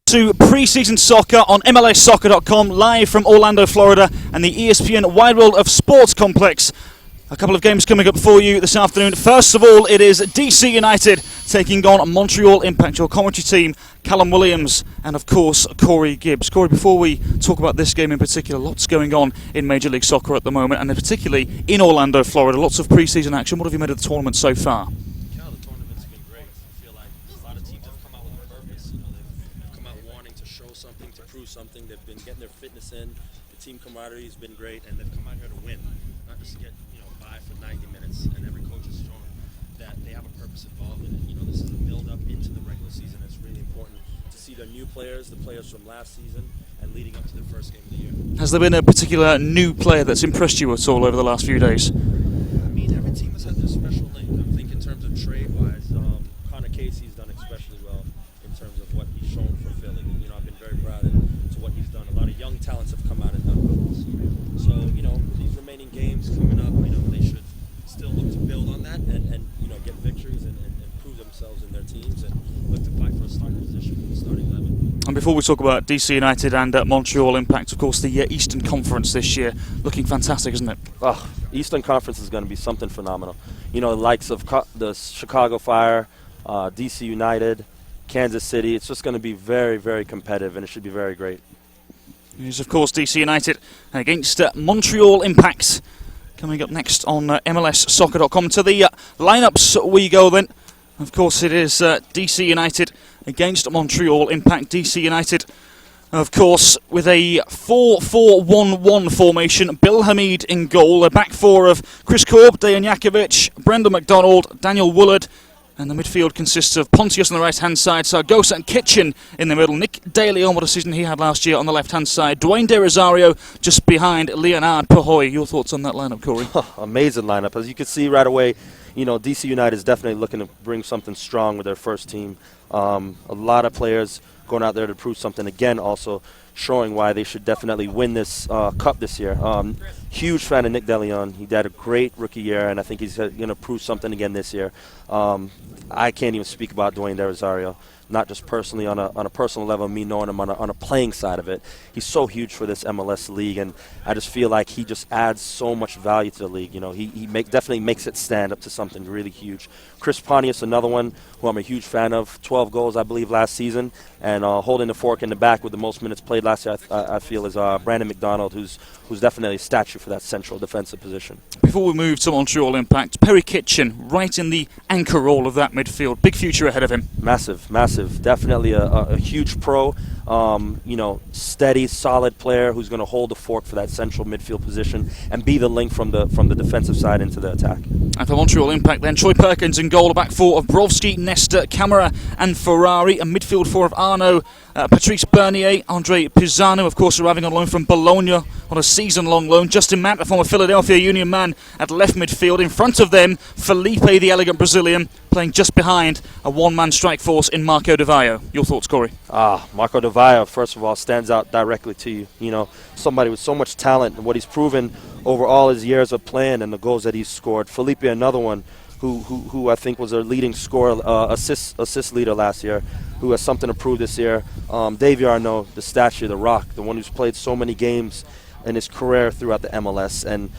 To preseason soccer on MLSsoccer.com, live from Orlando, Florida, and the ESPN Wide World of Sports complex. A couple of games coming up for you this afternoon. First of all, it is DC United taking on Montreal Impact, your commentary team, Callum Williams, and of course, Corey Gibbs. Corey, before we talk about this game in particular, lots going on in Major League Soccer at the moment, and particularly in Orlando, Florida. Lots of preseason action. What have you made of the tournament so far? Something. They've been getting their fitness in. The team camaraderie has been great, and they've come out here to win, not just get by for 90 minutes. And every coach has shown that they have a purpose involved in it. This is a build-up into the regular season. It's really important to see the new players, the players from last season, and leading up to their first game of the year. Has there been a particular new player that's impressed you at all over the last few days? I mean, every team has had their special link. I think in terms of trade-wise, Connor Casey's done especially well in terms of what he's shown for Philly. I've been very proud of what he's done. A lot of young talents have come out and done well. So, with these remaining games coming up, they should still look to build on that and get victories and prove themselves in their teams and look to fight for a starting position in the starting 11. And before we talk about DC United and Montreal Impact, of course, the Eastern Conference this year looking fantastic, isn't it? Oh, Eastern Conference is going to be something phenomenal. The likes of the Chicago Fire, DC United, Kansas City. It's just going to be very, very competitive, and it should be very great. It is, of course, DC United against Montreal Impact. Coming up next on MLSsoccer.com. To the lineups we go then. Of course, it is DC United against Montreal Impact. DC United, of course, with a 4-4-1-1 formation. Bill Hamid in goal. A back four of Chris Korb, Dejan Jakovic, Brendan McDonald, Daniel Woolard. And the midfield consists of Pontius on the right-hand side, Sargosa and Kitchen in the middle. Nick Daly on what a season he had last year on the left-hand side. Dwayne De Rosario just behind Leonard Pahoy. Your thoughts on that lineup, Corey? Amazing lineup. As you can see right away, DC United is definitely looking to bring something strong with their first team. A lot of players going out there to prove something again, also showing why they should definitely win this cup this year. Huge fan of Nick DeLeon. He had a great rookie year, and I think he's going to prove something again this year. I can't even speak about Dwayne De Rosario, not just personally on a personal level, me knowing him on a playing side of it. He's so huge for this MLS league, and I just feel like he just adds so much value to the league. He definitely makes it stand up to something really huge. Chris Pontius, another one who I'm a huge fan of, 12 goals, I believe, last season, and holding the fork in the back with the most minutes played last year, I feel, is Brandon McDonald, who's definitely a statue for that central defensive position. Before we move to Montreal Impact, Perry Kitchen right in the anchor role of that midfield. Big future ahead of him. Massive. Definitely a huge pro. Steady, solid player who's going to hold the fork for that central midfield position and be the link from the defensive side into the attack. And for Montreal Impact then, Troy Perkins in goal, a back four of Brovsky, Nesta, Camara and Ferrari, a midfield four of Arnaud, Patrice Bernier, Andre Pisano, of course, arriving on loan from Bologna on a season-long loan. Justin Matt, a former Philadelphia Union man, at left midfield. In front of them, Felipe, the elegant Brazilian, playing just behind a one-man strike force in Marco Di Vaio. Your thoughts, Corey? Marco Di Vaio, first of all, stands out directly to you. Somebody with so much talent and what he's proven over all his years of playing and the goals that he's scored. Felipe, another one who I think was a leading scorer, assist leader last year, who has something to prove this year. Davy Arnaud, the statue, the rock, the one who's played so many games in his career throughout the MLS. And,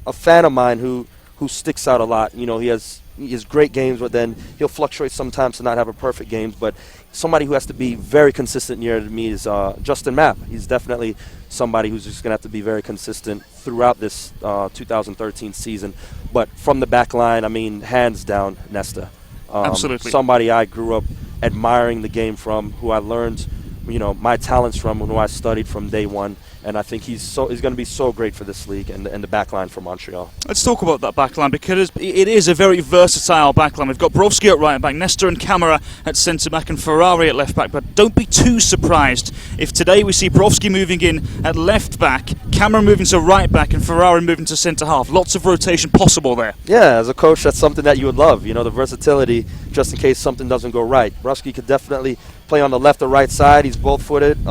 a fan of mine who sticks out a lot. He has great games, but then he'll fluctuate sometimes to not have a perfect games. But somebody who has to be very consistent near to me is Justin Mapp. He's definitely somebody who's just going to have to be very consistent throughout this 2013 season. But from the back line, hands down, Nesta. Absolutely. Somebody I grew up admiring the game from, who I learned, my talents from, and who I studied from day one. And I think he's going to be so great for this league and the back line for Montreal. Let's talk about that back line, because it is a very versatile back line. We've got Brovsky at right back, Nesta and Camara at centre back, and Ferrari at left back. But don't be too surprised if today we see Brovsky moving in at left back, Camara moving to right back, and Ferrari moving to centre half. Lots of rotation possible there. Yeah, as a coach, that's something that you would love. The versatility, just in case something doesn't go right. Brovsky could definitely play on the left or right side. He's both-footed.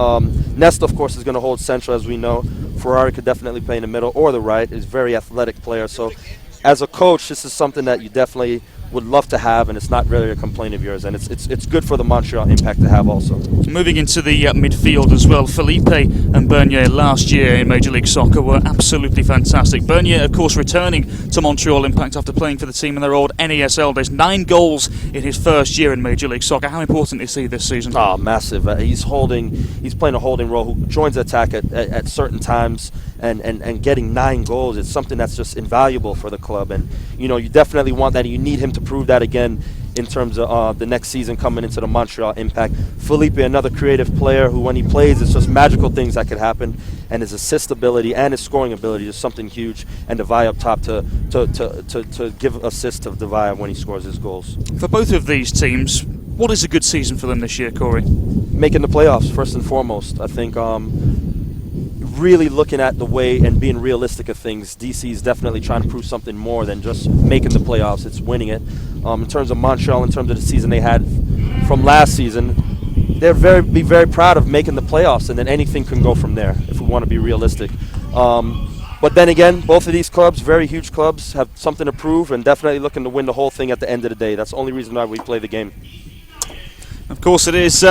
Nesta, of course, is going to hold central, as we know. Ferrari could definitely play in the middle or the right. He's a very athletic player. So as a coach, this is something that you definitely would love to have, and it's not really a complaint of yours. And it's good for the Montreal Impact to have also. Moving into the midfield as well, Felipe and Bernier last year in Major League Soccer were absolutely fantastic. Bernier, of course, returning to Montreal Impact after playing for the team in their old NASL days. 9 goals in his first year in Major League Soccer. How important is he this season? Oh, massive. He's playing a holding role who joins the attack at certain times, and getting 9 goals is something that's just invaluable for the club. And, you definitely want that. You need him to prove that again in terms of the next season coming into the Montreal Impact. Felipe, another creative player who, when he plays, it's just magical things that could happen. And his assist ability and his scoring ability is something huge. And Devay up top to give assists to Devay when he scores his goals. For both of these teams, what is a good season for them this year, Corey? Making the playoffs, first and foremost. I think really looking at the way and being realistic of things, DC is definitely trying to prove something more than just making the playoffs. It's winning it. In terms of Montreal, in terms of the season they had from last season, they're be very proud of making the playoffs, and then anything can go from there if we want to be realistic. But then again, both of these clubs, very huge clubs, have something to prove and definitely looking to win the whole thing at the end of the day. That's the only reason why we play the game. Of course it is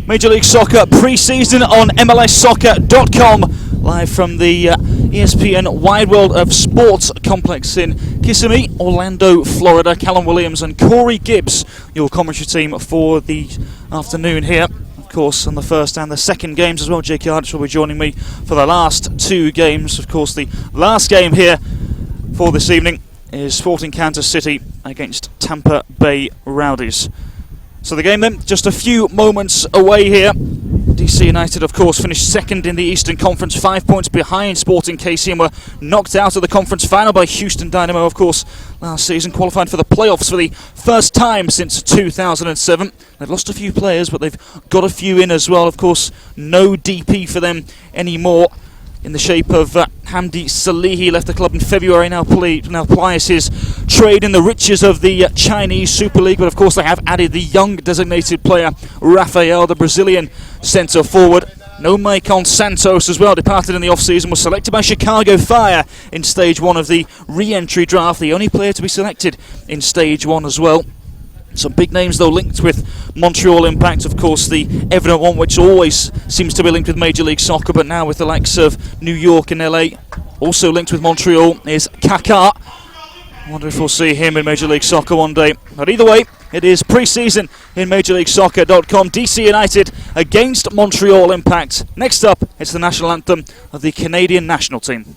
Major League Soccer pre-season on MLSsoccer.com, live from the ESPN Wide World of Sports complex in Kissimmee, Orlando, Florida. Callum Williams and Corey Gibbs, your commentary team for the afternoon here. Of course, on the first and the second games as well. J.K. Ardich will be joining me for the last 2 games. Of course, the last game here for this evening is Sporting Kansas City against Tampa Bay Rowdies. So the game then, just a few moments away here. DC United, of course, finished second in the Eastern Conference, 5 points behind Sporting KC, and were knocked out of the conference final by Houston Dynamo, of course, last season, qualified for the playoffs for the first time since 2007. They've lost a few players, but they've got a few in as well. Of course, no DP for them anymore, in the shape of Hamdi Salihi. Left the club in February, now plies his trade in the riches of the Chinese Super League. But of course they have added the young designated player Rafael, the Brazilian centre forward. No Maicon Santos as well, departed in the off-season, was selected by Chicago Fire in Stage 1 of the re-entry draft, the only player to be selected in Stage 1 as well. Some big names, though, linked with Montreal Impact. Of course, the evident one, which always seems to be linked with Major League Soccer, but now with the likes of New York and LA, also linked with Montreal, is Kaká. I wonder if we'll see him in Major League Soccer one day. But either way, it is pre-season in MajorLeagueSoccer.com. DC United against Montreal Impact. Next up, it's the national anthem of the Canadian national team.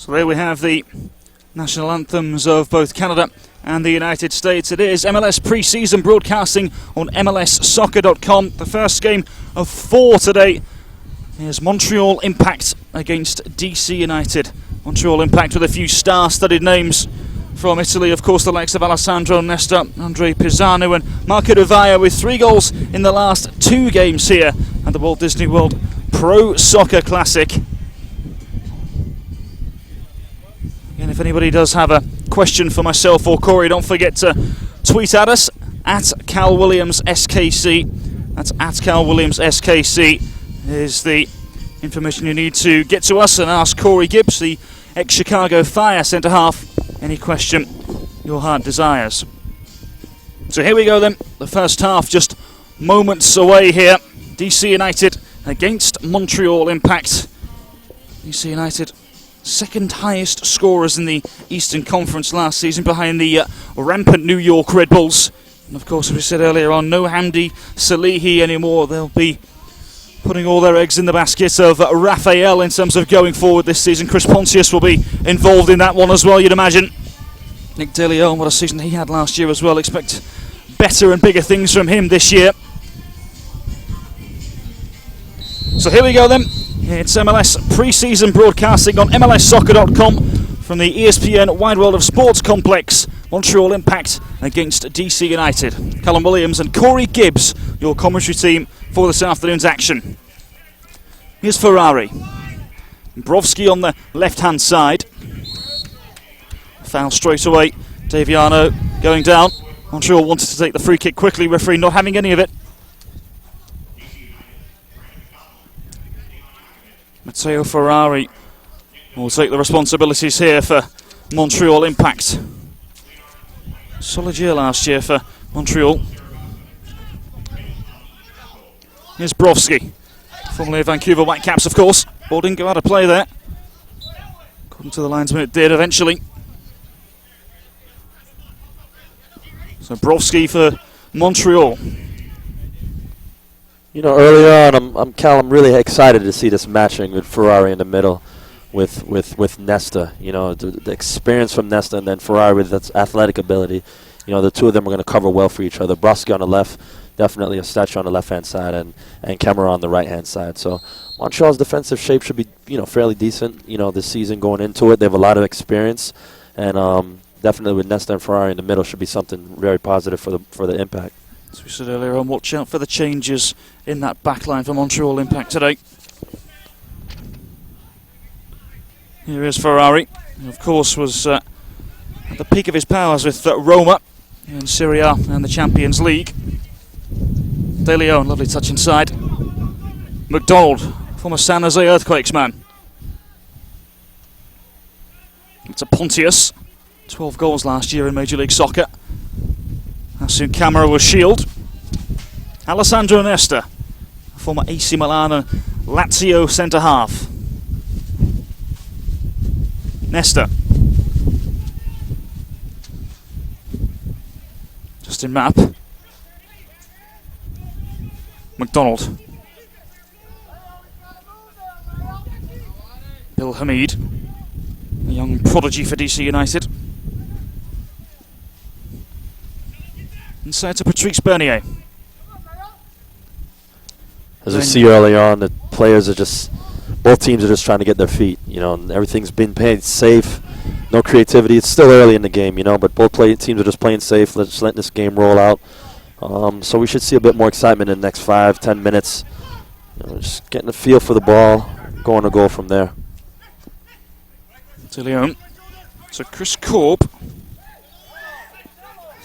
So there we have the national anthems of both Canada and the United States. It is MLS pre-season broadcasting on MLSsoccer.com. The first game of 4 today is Montreal Impact against DC United. Montreal Impact with a few star-studded names from Italy, of course, the likes of Alessandro Nesta, Andre Pisano and Marco Di Vaio, with 3 goals in the last 2 games here at the Walt Disney World Pro Soccer Classic. And if anybody does have a question for myself or Corey, don't forget to tweet at us at CalWilliamsSKC. That's at CalWilliamsSKC is the information you need to get to us and ask Corey Gibbs, the ex-Chicago Fire centre-half, any question your heart desires. So here we go then, the first half just moments away here. DC United against Montreal Impact. DC United, second highest scorers in the Eastern Conference last season, behind the rampant New York Red Bulls. And of course, as we said earlier on, no Hamdi Salihi anymore. They'll be putting all their eggs in the basket of Raphael in terms of going forward this season. Chris Pontius will be involved in that one as well, you'd imagine. Nick De Leon, what a season he had last year as well. Expect better and bigger things from him this year. So here we go then. It's MLS pre-season broadcasting on MLSsoccer.com from the ESPN Wide World of Sports complex. Montreal Impact against DC United. Callum Williams and Corey Gibbs, your commentary team for this afternoon's action. Here's Ferrari. Brovsky on the left-hand side. Foul straight away. Daviano going down. Montreal wanted to take the free kick quickly. Referee not having any of it. Matteo Ferrari will take the responsibilities here for Montreal Impact. Solid year last year for Montreal. Here's Brovsky, formerly of Vancouver Whitecaps, of course. Ball didn't go out of play there. According to the linesman, it did eventually. So Brovsky for Montreal. You know, earlier on, I'm really excited to see this matching with Ferrari in the middle, with Nesta. You know, the experience from Nesta and then Ferrari with its athletic ability. You know, the two of them are going to cover well for each other. Brovsky on the left, definitely a statue on the left-hand side, and Camara on the right-hand side. So Montreal's defensive shape should be, you know, fairly decent. You know, this season going into it, they have a lot of experience, and definitely with Nesta and Ferrari in the middle should be something very positive for the Impact. As we said earlier on, watch out for the changes in that backline for Montreal Impact today. Here is Ferrari, who of course was at the peak of his powers with Roma in Serie A and the Champions League. De Leon, lovely touch inside. McDonald, former San Jose Earthquakes man. It's a Pontius, 12 goals last year in Major League Soccer. How soon Camara will shield. Alessandro Nesta, former AC Milan and Lazio centre-half. Nesta. Justin Mapp. McDonald. Bill Hamid, a young prodigy for DC United. Inside to Patrice Bernier. As we see early on, the players are both teams are just trying to get their feet, you know, and everything's been played safe, no creativity. It's still early in the game, you know, but both teams are just playing safe, just letting this game roll out. So we should see a bit more excitement in the next 5-10 minutes. You know, just getting a feel for the ball, going to goal from there. De Leon. So Chris Korb,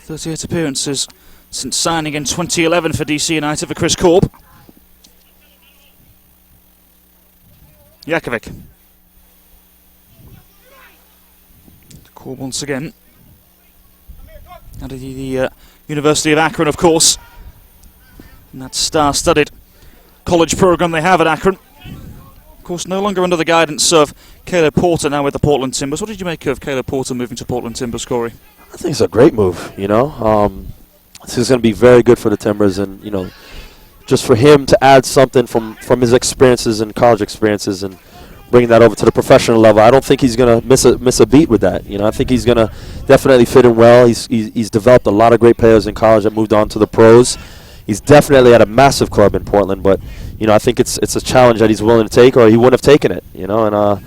38 appearances since signing in 2011 for DC United for Chris Korb. Jakovic. Korb once again. Out of the University of Akron, of course. And that star-studded college program they have at Akron. Of course, no longer under the guidance of Caleb Porter, now with the Portland Timbers. What did you make of Caleb Porter moving to Portland Timbers, Corey? I think it's a great move, you know. This is going to be very good for the Timbers, and, you know, just for him to add something from his experiences and college experiences and bringing that over to the professional level. I don't think he's going to miss a beat with that. You know, I think he's going to definitely fit in well. He's developed a lot of great players in college that moved on to the pros. He's definitely at a massive club in Portland, but you know, I think it's a challenge that he's willing to take, or he wouldn't have taken it. You know, and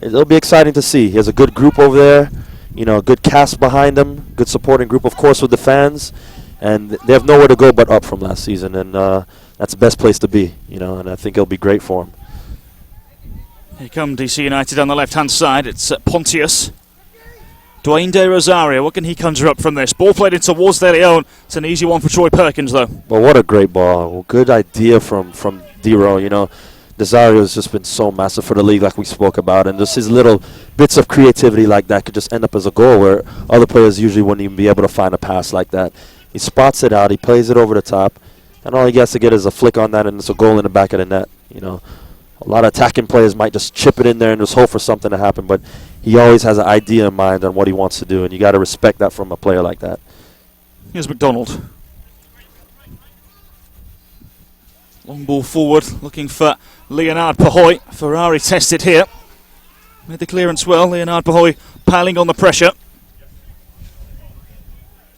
it'll be exciting to see. He has a good group over there. You know, a good cast behind him, good supporting group, of course, with the fans, and they have nowhere to go but up from last season, and that's the best place to be. You know, and I think it'll be great for him. Here come DC United on the left-hand side. It's Pontius. Dwayne De Rosario, what can he conjure up from this? Ball played in towards De Leon. It's an easy one for Troy Perkins, though. Well, what a great ball. Well, good idea from D-Ro, you know. Desario has just been so massive for the league, like we spoke about, and just his little bits of creativity like that could just end up as a goal where other players usually wouldn't even be able to find a pass like that. He spots it out, he plays it over the top, and all he has to get is a flick on that, and it's a goal in the back of the net. You know, a lot of attacking players might just chip it in there and just hope for something to happen, but he always has an idea in mind on what he wants to do, and you got to respect that from a player like that. Here's McDonald. Long ball forward, looking for Leonard Pahoy. Ferrari tested here. Made the clearance well. Leonard Pahoy piling on the pressure.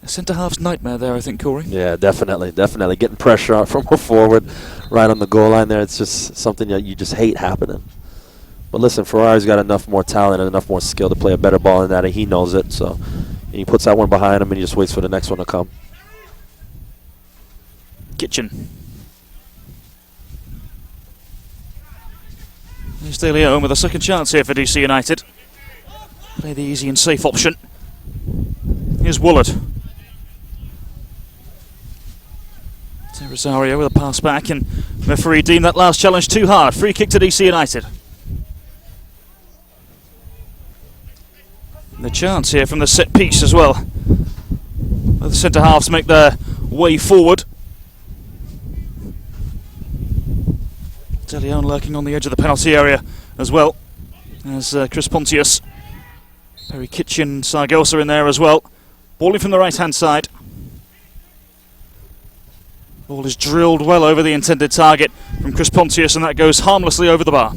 A centre-half's nightmare there, I think, Corey. Yeah, definitely. Getting pressure out from a forward right on the goal line there. It's just something that you just hate happening. But listen, Ferrari's got enough more talent and enough more skill to play a better ball than that, and he knows it. So he puts that one behind him, and he just waits for the next one to come. Kitchen. Here's De Leon with a second chance here for DC United. Play the easy and safe option. Here's Woolard. To Rosario with a pass back, and referee deemed that last challenge too hard. Free kick to DC United. And the chance here from the set piece as well. The centre halves make their way forward. De Leon lurking on the edge of the penalty area as well as Chris Pontius. Perry Kitchen, Sargosa in there as well. Balling from the right-hand side. Ball is drilled well over the intended target from Chris Pontius, and that goes harmlessly over the bar.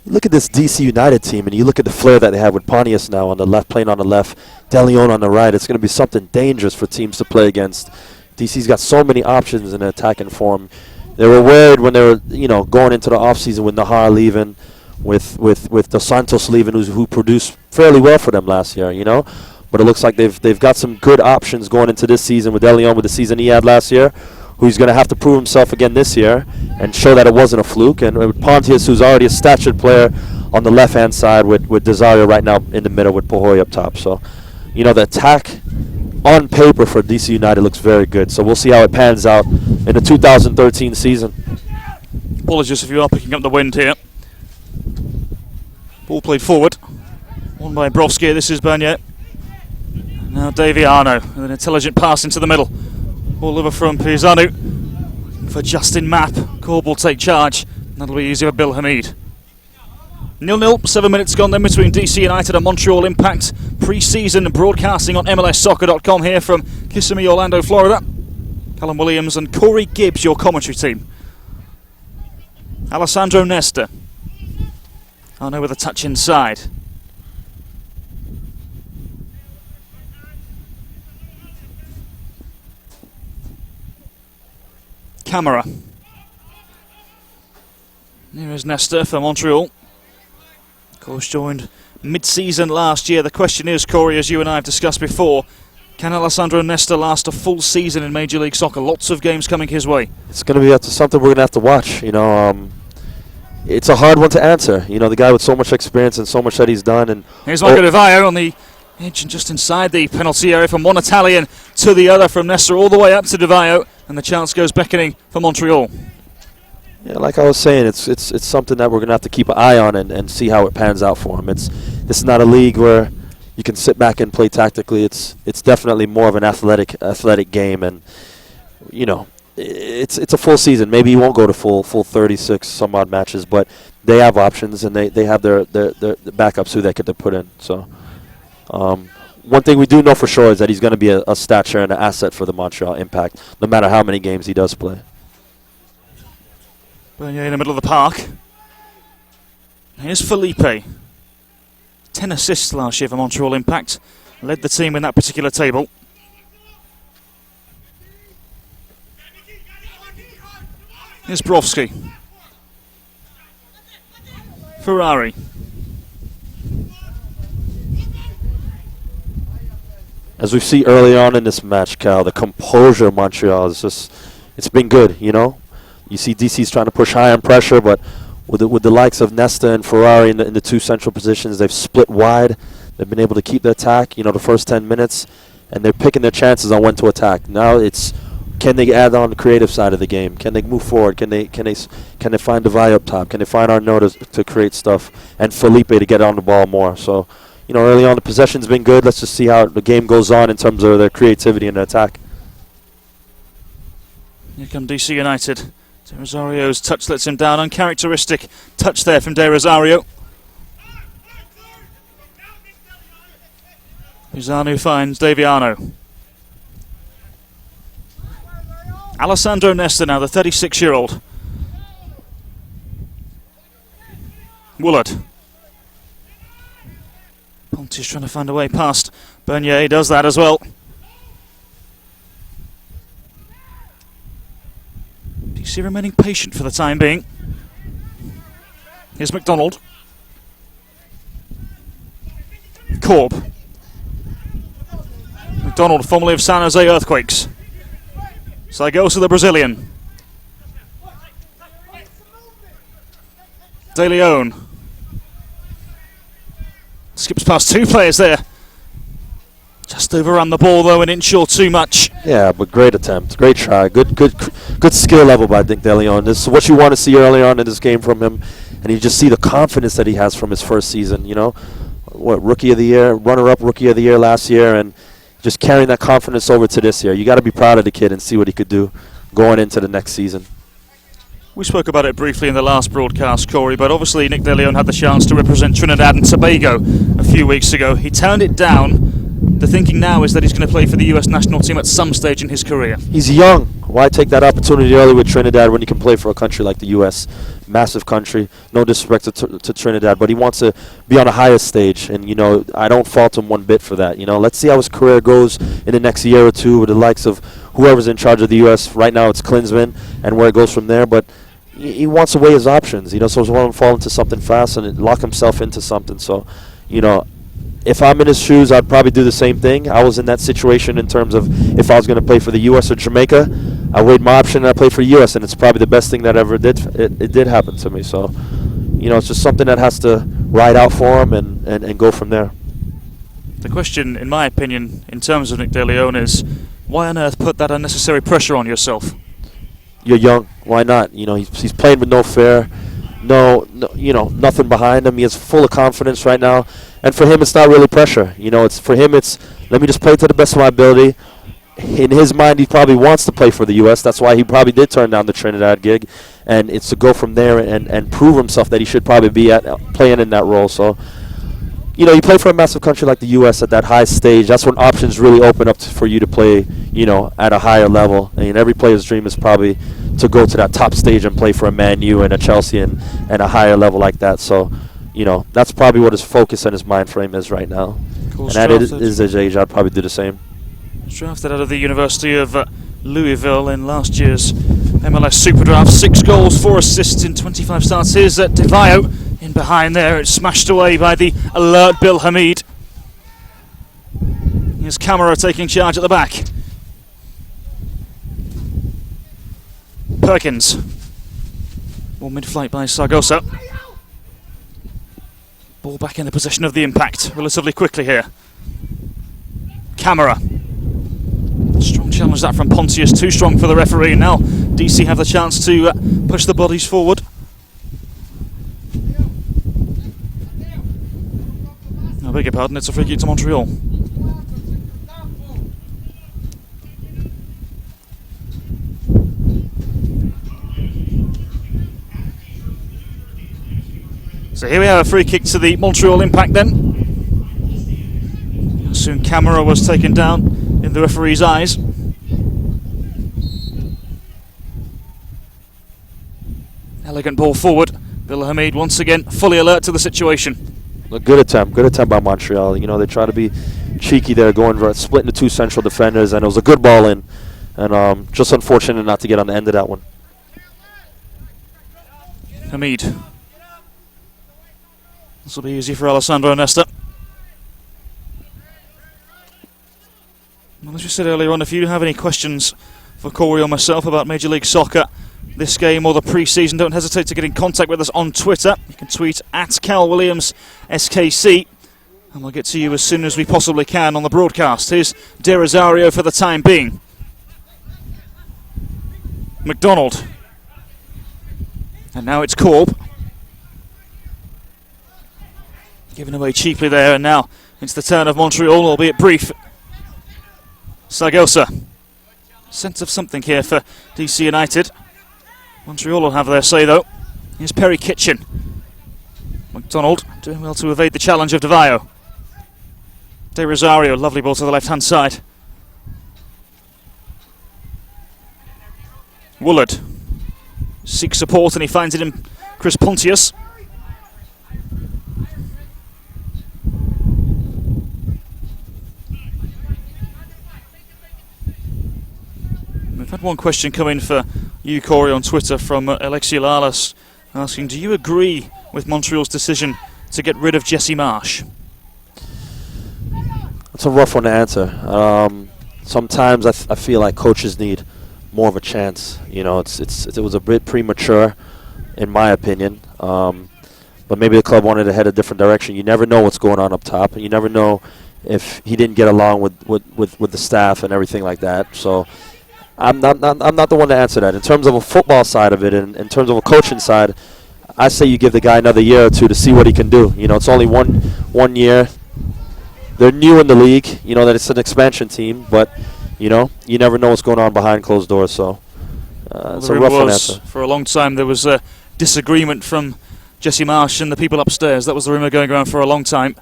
Look at this DC United team, and you look at the flair that they have with Pontius now on the left, playing on the left, De Leon on the right. It's going to be something dangerous for teams to play against. DC's got so many options in attacking form. They were worried when they were, you know, going into the offseason with Nahar leaving, with Dos Santos leaving, who produced fairly well for them last year, you know. But it looks like they've got some good options going into this season with De Leon, with the season he had last year, who's going to have to prove himself again this year and show that it wasn't a fluke. And with Pontius, who's already a statured player on the left-hand side, with Desario right now in the middle with Pahoy up top. So, you know, the attack on paper for DC United looks very good. So we'll see how it pans out in the 2013 season. Apologies if you are picking up the wind here. Ball played forward. Won by Brovsky. This is Bernier. Now Daviano with an intelligent pass into the middle. Ball over from Pisanu for Justin Mapp. Corb will take charge. That'll be easy for Bill Hamid. 0-0, 7 minutes gone then between DC United and Montreal Impact. Pre-season broadcasting on MLSsoccer.com here from Kissimmee, Orlando, Florida. Callum Williams and Corey Gibbs, your commentary team. Alessandro Nesta. Arno with a touch inside. Camera. Here is Nesta for Montreal. Of course, joined mid-season last year. The question is, Corey, as you and I have discussed before, can Alessandro Nesta last a full season in Major League Soccer? Lots of games coming his way. It's going to be something we're going to have to watch. You know, it's a hard one to answer. You know, the guy with so much experience and so much that he's done. And here's Marco Di Vaio on the edge and just inside the penalty area from one Italian to the other, from Nesta all the way up to Di Vaio, and the chance goes beckoning for Montreal. Yeah, like I was saying, it's something that we're going to have to keep an eye on and see how it pans out for him. This is not a league where you can sit back and play tactically. It's definitely more of an athletic game, and you know, it's a full season. Maybe he won't go to full 36 some odd matches, but they have options, and they have their backups who they could put in. So one thing we do know for sure is that he's going to be a stature and an asset for the Montreal Impact, no matter how many games he does play. Bernier in the middle of the park. Here's Felipe. 10 assists last year for Montreal Impact. Led the team in that particular table. Here's Brovsky. Ferrari. As we see early on in this match, Cal, the composure of Montreal is just, it's been good, you know. You see DC's trying to push high on pressure, but with the likes of Nesta and Ferrari in the two central positions, they've split wide. They've been able to keep the attack, you know, the first 10 minutes, and they're picking their chances on when to attack. Now it's, can they add on the creative side of the game? Can they move forward? Can they find Devay up top? Can they find Arnaud to create stuff? And Felipe to get on the ball more. So, you know, early on the possession's been good. Let's just see how the game goes on in terms of their creativity and their attack. Here come DC United. De Rosario's touch lets him down. Uncharacteristic touch there from De Rosario. Pisanu finds Daviano. Alessandro Nesta now, the 36-year-old. Woolard. Ponti's trying to find a way past. Bernier does that as well. DC remaining patient for the time being. Here's McDonald. Korb. McDonald, formerly of San Jose Earthquakes. Sargosa, the Brazilian. De Leon. Skips past two players there. Just overrun the ball though, an inch or too much. Yeah, but great attempt, great try, good skill level by De Leon. This is what you want to see early on in this game from him, and you just see the confidence that he has from his first season. You know, what, Rookie of the Year, runner-up Rookie of the Year last year, and just carrying that confidence over to this year. You got to be proud of the kid and see what he could do going into the next season. We spoke about it briefly in the last broadcast, Corey, but obviously Nick De Leon had the chance to represent Trinidad and Tobago a few weeks ago. He turned it down. The thinking now is that he's going to play for the US national team at some stage in his career. He's young. Why take that opportunity early with Trinidad when you can play for a country like the US? Massive country. No disrespect to Trinidad, but he wants to be on a higher stage, and you know, I don't fault him one bit for that. You know, let's see how his career goes in the next year or two with the likes of whoever's in charge of the US. Right now it's Klinsmann and where it goes from there, but he wants to weigh his options, you know, so he doesn't want to fall into something fast and lock himself into something. So, you know, if I'm in his shoes, I'd probably do the same thing. I was in that situation in terms of if I was going to play for the U.S. or Jamaica, I weighed my option and I played for U.S., and it's probably the best thing that ever did. It did happen to me. So, you know, it's just something that has to ride out for him and go from there. The question, in my opinion, in terms of Nick De Leon is, why on earth put that unnecessary pressure on yourself? You're young. Why not? You know, he's playing with no fear, no, you know, nothing behind him. He is full of confidence right now, and for him, it's not really pressure. You know, it's for him. It's let me just play to the best of my ability. In his mind, he probably wants to play for the U.S. That's why he probably did turn down the Trinidad gig, and it's to go from there and prove himself that he should probably be playing in that role. So, you know, you play for a massive country like the U.S. at that high stage. That's when options really open up for you to play, you know, at a higher level. I mean, every player's dream is probably to go to that top stage and play for a Man U and a Chelsea and a higher level like that. So, you know, that's probably what his focus and his mind frame is right now. And at his age, I'd probably do the same. Drafted out of the University of Louisville in last year's MLS Super Draft. 6 goals, 4 assists in 25 starts. Here's Devio in behind there. It's smashed away by the alert Bill Hamid. Here's Camara taking charge at the back. Perkins. More mid-flight by Sargosa. Ball back in the possession of the Impact relatively quickly here. Camara. Strong challenge that from Pontius, too strong for the referee. Now DC have the chance to push the bodies forward. I beg your pardon, it's a free kick to Montreal. So here we have a free kick to the Montreal Impact then. Soon Camara was taken down in the referee's eyes. Elegant ball forward Bill Hamid once again fully alert to the situation. A good attempt by Montreal. You know, they try to be cheeky there, splitting the two central defenders, and it was a good ball in. And just unfortunate not to get on the end of that one. Hamid. This will be easy for Alessandro Nesta. Well, as we said earlier on, if you have any questions for Corey or myself about Major League Soccer, this game or the pre-season, don't hesitate to get in contact with us on Twitter. You can tweet at Cal Williams SKC, and we'll get to you as soon as we possibly can on the broadcast. Here's De Rosario for the time being. McDonald. And now it's Korb. Given away cheaply there, and now it's the turn of Montreal, albeit brief. Sargosa. Sense of something here for DC United. Montreal will have their say though. Here's Perry Kitchen. McDonald doing well to evade the challenge of DeVio. De Rosario, lovely ball to the left hand side. Woolard seeks support and he finds it in Chris Pontius. We've had one question come in for you, Corey, on Twitter from Alexi Lalas, asking, do you agree with Montreal's decision to get rid of Jesse Marsh? It's a rough one to answer. Sometimes I feel like coaches need more of a chance. You know, it was a bit premature, in my opinion. But maybe the club wanted to head a different direction. You never know what's going on up top, and you never know if he didn't get along with the staff and everything like that. So I'm not the one to answer that. In terms of a football side of it, and in terms of a coaching side, I say you give the guy another year or two to see what he can do. You know, it's only one year. They're new in the league. You know that it's an expansion team, but you know you never know what's going on behind closed doors. So it's a rough one answer. For a long time there was a disagreement from Jesse Marsh and the people upstairs. That was the rumour going around for a long time.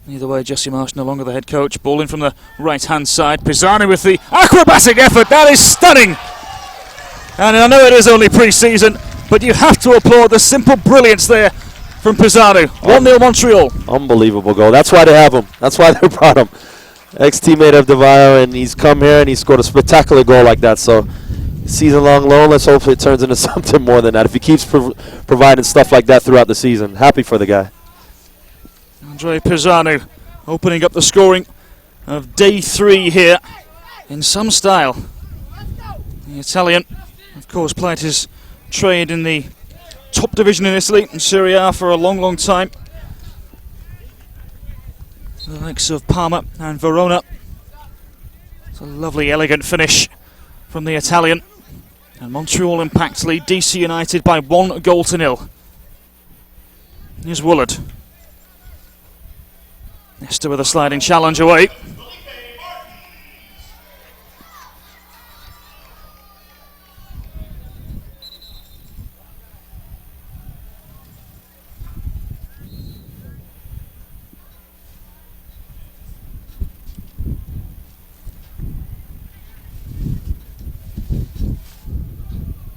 Either way, Jesse Marsh no longer the head coach. Ball in from the right-hand side. Pisani with the acrobatic effort. That is stunning. And I know it is only pre-season, but you have to applaud the simple brilliance there from Pisani. 1-0 Montreal. Unbelievable goal. That's why they have him. That's why they brought him. Ex-teammate of DeVio, and he's come here and he scored a spectacular goal like that. So season-long loan, let's hope it turns into something more than that. If he keeps providing stuff like that throughout the season, happy for the guy. Andre Pisani opening up the scoring of day 3 here in some style. The Italian, of course, played his trade in the top division in Italy, in Serie A, for a long, long time. The likes of Parma and Verona. It's a lovely, elegant finish from the Italian. And Montreal Impact lead DC United by 1-0. Here's Woolard. Nesta with a sliding challenge away.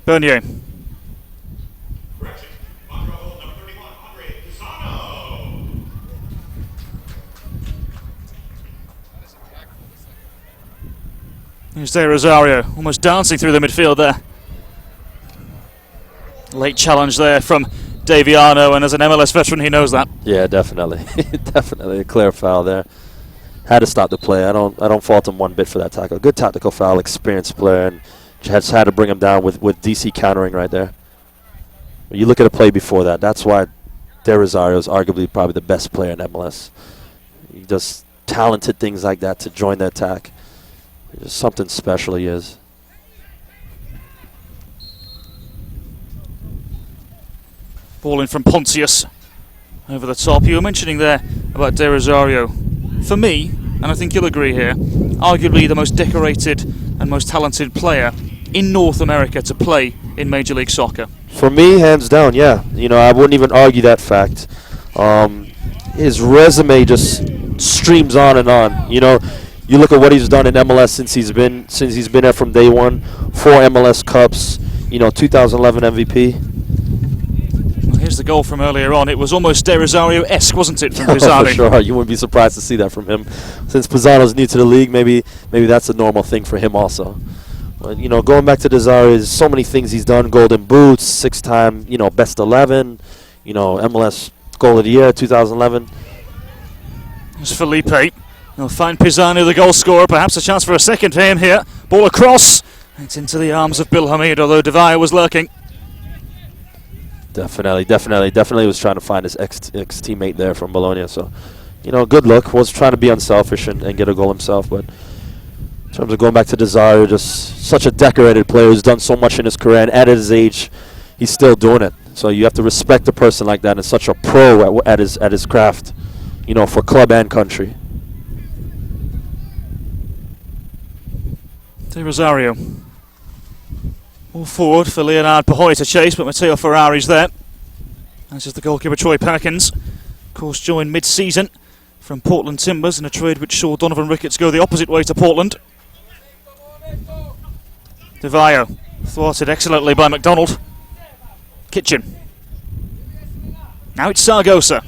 Bernier. Here's De Rosario, almost dancing through the midfield there. Late challenge there from Daviano, and as an MLS veteran, he knows that. Yeah, definitely. Definitely a clear foul there. Had to stop the play. I don't fault him one bit for that tackle. Good tactical foul, experienced player, and just had to bring him down with DC countering right there. When you look at a play before that, that's why De Rosario is arguably probably the best player in MLS. He does talented things like that to join the attack. There's something special he is. Ball in from Pontius over the top. You were mentioning there about De Rosario. For me, and I think you'll agree here, arguably the most decorated and most talented player in North America to play in Major League Soccer. For me, hands down, yeah. You know, I wouldn't even argue that fact. His resume just streams on and on. You know, you look at what he's done in MLS since he's been there from day one. 4 MLS Cups. You know, 2011 MVP. Well, here's the goal from earlier on. It was almost De Rosario-esque, wasn't it, from Oh, Pisani? for sure. You wouldn't be surprised to see that from him. Since Pisano's new to the league, maybe that's a normal thing for him also. But, you know, going back to Rosario, there's so many things he's done. Golden Boots, 6-time, you know, best 11, you know, MLS Goal of the Year, 2011. There's Felipe. He'll find Pisani, the goal scorer. Perhaps a chance for a second for him here. Ball across. It's into the arms of Bill Hamid, although De Valle was lurking. Definitely was trying to find his ex-teammate there from Bologna. So, you know, good look. Was trying to be unselfish and get a goal himself. But in terms of going back to Rosario, just such a decorated player who's done so much in his career. And at his age, he's still doing it. So you have to respect a person like that and such a pro at his craft, you know, for club and country. De Rosario. All forward for Leonard Pahoy to chase, but Matteo Ferrari's there. As is the goalkeeper Troy Perkins. Of course, joined mid-season from Portland Timbers in a trade which saw Donovan Ricketts go the opposite way to Portland. De Valle thwarted excellently by McDonald. Kitchen. Now it's Sargosa.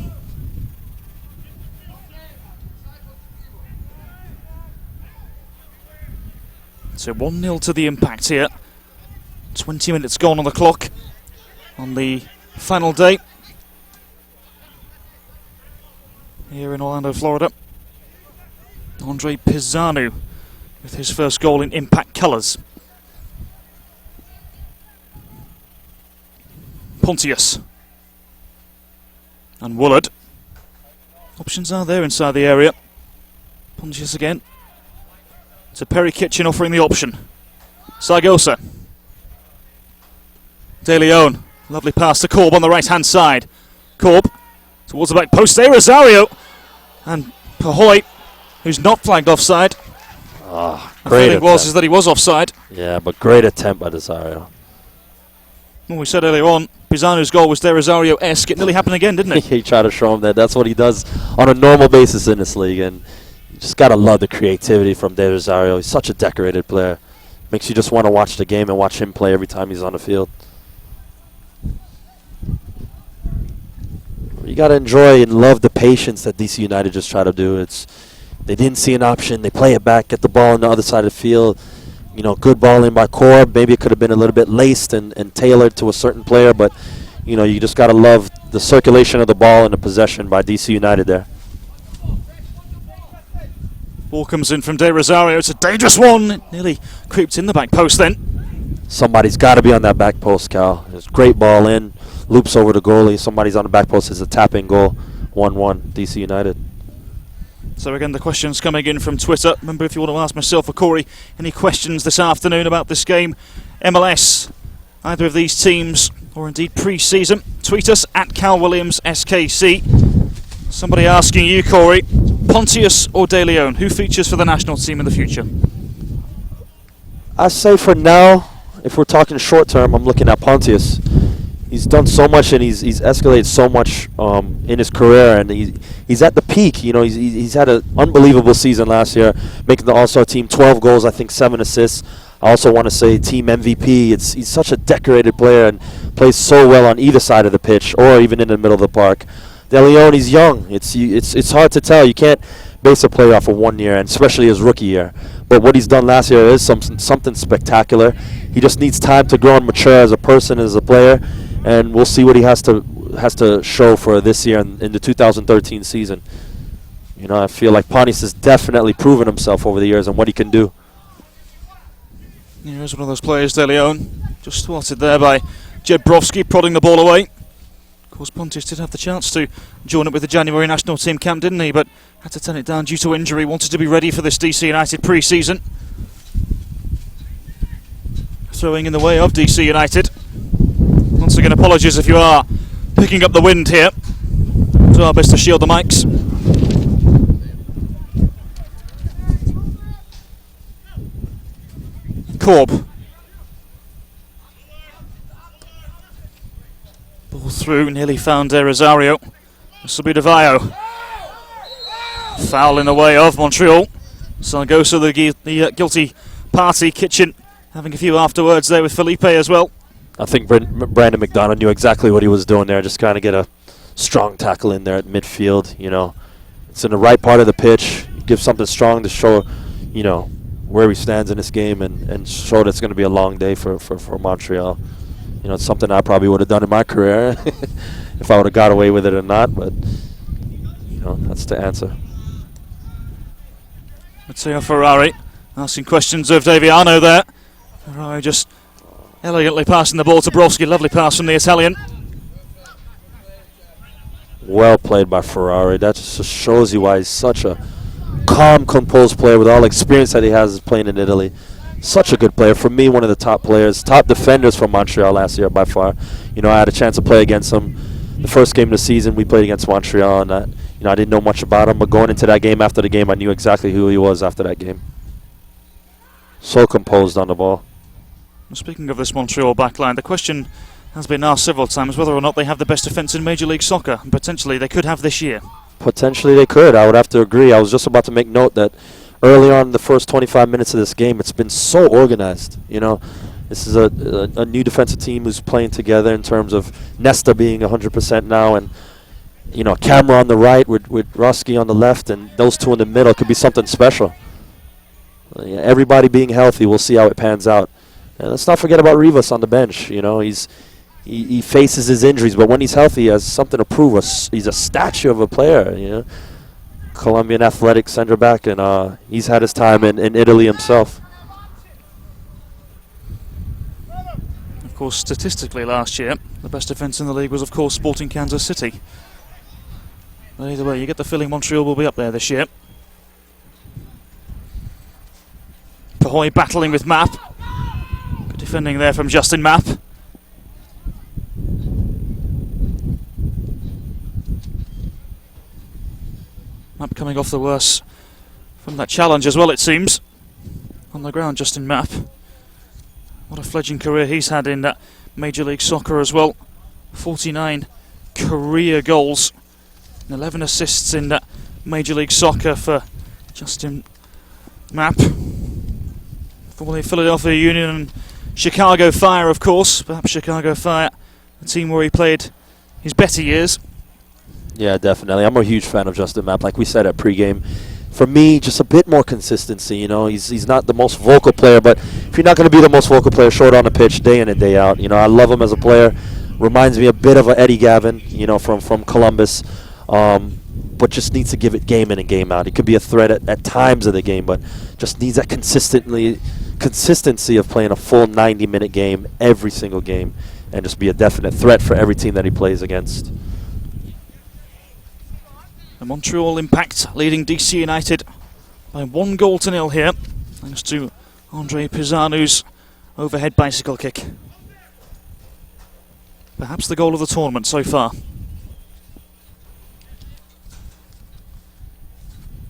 So 1-0 to the Impact here. 20 minutes gone on the clock on the final day here in Orlando, Florida. Andre Pisanu with his first goal in Impact colours. Pontius and Woolard. Options are there inside the area. Pontius again. To Perry Kitchen offering the option. Sargosa. De Leon. Lovely pass to Korb on the right hand side. Korb towards the back post. De Rosario. And Pahoy, who's not flagged offside. Oh, the feeling was that he was offside. Yeah, but great attempt by Rosario. Well, we said earlier on, Pisanu's goal was De Rosario-esque. It nearly happened again, didn't it? He tried to show him that that's what he does on a normal basis in this league. And you just got to love the creativity from De Rosario. He's such a decorated player. Makes you just want to watch the game and watch him play every time he's on the field. You got to enjoy and love the patience that DC United just try to do. They didn't see an option. They play it back, get the ball on the other side of the field. You know, good ball in by Korb. Maybe it could have been a little bit laced and tailored to a certain player, but, you know, you just got to love the circulation of the ball and the possession by DC United there. Ball comes in from De Rosario. It's a dangerous one. It nearly creeped in the back post then. Somebody's got to be on that back post, Cal. It's a great ball in. Loops over the goalie. Somebody's on the back post. It's a tap-in goal. 1-1, DC United. So again, the questions coming in from Twitter. Remember, if you want to ask myself or Corey any questions this afternoon about this game, MLS, either of these teams, or indeed pre-season, tweet us at Cal Williams SKC. Somebody asking you, Corey, Pontius or De Leon, who features for the national team in the future? I say for now, if we're talking short term, I'm looking at Pontius. He's done so much and he's escalated so much in his career, and he's at the peak. You know, he's had an unbelievable season last year, making the All-Star team, 12 goals, I think 7 assists. I also want to say team MVP. He's such a decorated player and plays so well on either side of the pitch or even in the middle of the park. De Leon, he's young. It's hard to tell. You can't base a player off of 1 year, and especially his rookie year. But what he's done last year is something spectacular. He just needs time to grow and mature as a person, as a player, and we'll see what he has to show for this year in the 2013 season. You know, I feel like Pontius has definitely proven himself over the years and what he can do. Yeah, here's one of those players, De Leon, just thwarted there by Jebrovsky, prodding the ball away. Of course, Pontius did have the chance to join up with the January national team camp, didn't he? But had to turn it down due to injury. Wanted to be ready for this DC United pre-season. Throwing in the way of DC United. Once again, apologies if you are picking up the wind here. We'll do our best to shield the mics. Korb. Ball through, nearly found De Rosario. This will be De Valle. Foul in the way of Montreal. Sargosa, the guilty party. Kitchen having a few afterwards there with Felipe as well. I think Brandon McDonough knew exactly what he was doing there, just kind of get a strong tackle in there at midfield. You know, it's in the right part of the pitch. Give something strong to show, you know, where he stands in this game and show that it's going to be a long day for Montreal. You know, it's something I probably would have done in my career if I would have got away with it or not, but, you know, that's the answer. Matteo Ferrari asking questions of Daviano there. Ferrari just elegantly passing the ball to Broski. Lovely pass from the Italian. Well played by Ferrari. That just shows you why he's such a calm, composed player with all the experience that he has playing in Italy. Such a good player. For me, one of the top players, top defenders from Montreal last year by far. You know, I had a chance to play against him. The first game of the season, we played against Montreal, and you know, I didn't know much about him, but going into that game, after the game, I knew exactly who he was after that game. So composed on the ball. Speaking of this Montreal backline, the question has been asked several times whether or not they have the best defence in Major League Soccer, and potentially they could have this year. Potentially they could. I would have to agree. I was just about to make note that early on in the first 25 minutes of this game, it's been so organized. You know, this is a new defensive team who's playing together in terms of Nesta being 100% now, and you know, Camera on the right with Roski on the left, and those two in the middle could be something special. Everybody being healthy, we'll see how it pans out. And let's not forget about Rivas on the bench. You know, he faces his injuries, but when he's healthy, he has something to prove. He's a statue of a player. You know, Colombian athletic center back, and he's had his time in Italy himself. Of course, statistically last year, the best defence in the league was, of course, Sporting Kansas City. But either way, you get the feeling Montreal will be up there this year. Pahoy battling with Mapp. Good defending there from Justin Mapp. Mapp coming off the worst from that challenge as well, it seems. On the ground, Justin Mapp. What a fledgling career he's had in Major League Soccer as well. 49 career goals and 11 assists in Major League Soccer for Justin Mapp. Formerly Philadelphia Union and Chicago Fire, of course. Perhaps Chicago Fire, the team where he played his better years. Yeah, definitely. I'm a huge fan of Justin Mapp. Like we said at pregame, for me, just a bit more consistency. You know, he's not the most vocal player, but if you're not going to be the most vocal player, show it on the pitch day in and day out. You know, I love him as a player. Reminds me a bit of a Eddie Gavin, you know, from Columbus, but just needs to give it game in and game out. He could be a threat at times of the game, but just needs that consistency of playing a full 90-minute game every single game and just be a definite threat for every team that he plays against. The Montreal Impact leading DC United by 1-0 here, thanks to Andre Pizzanu's overhead bicycle kick. Perhaps the goal of the tournament so far.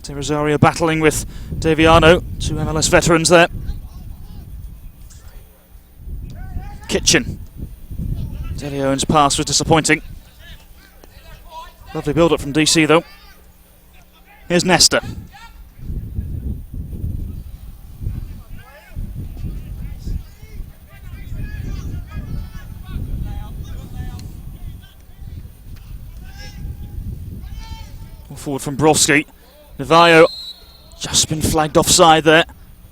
De Rosario battling with Daviano, two MLS veterans there. Kitchen. De Leon's pass was disappointing. Lovely build-up from DC though. Here's Nesta. Forward from Broski. Nevayo just been flagged offside there.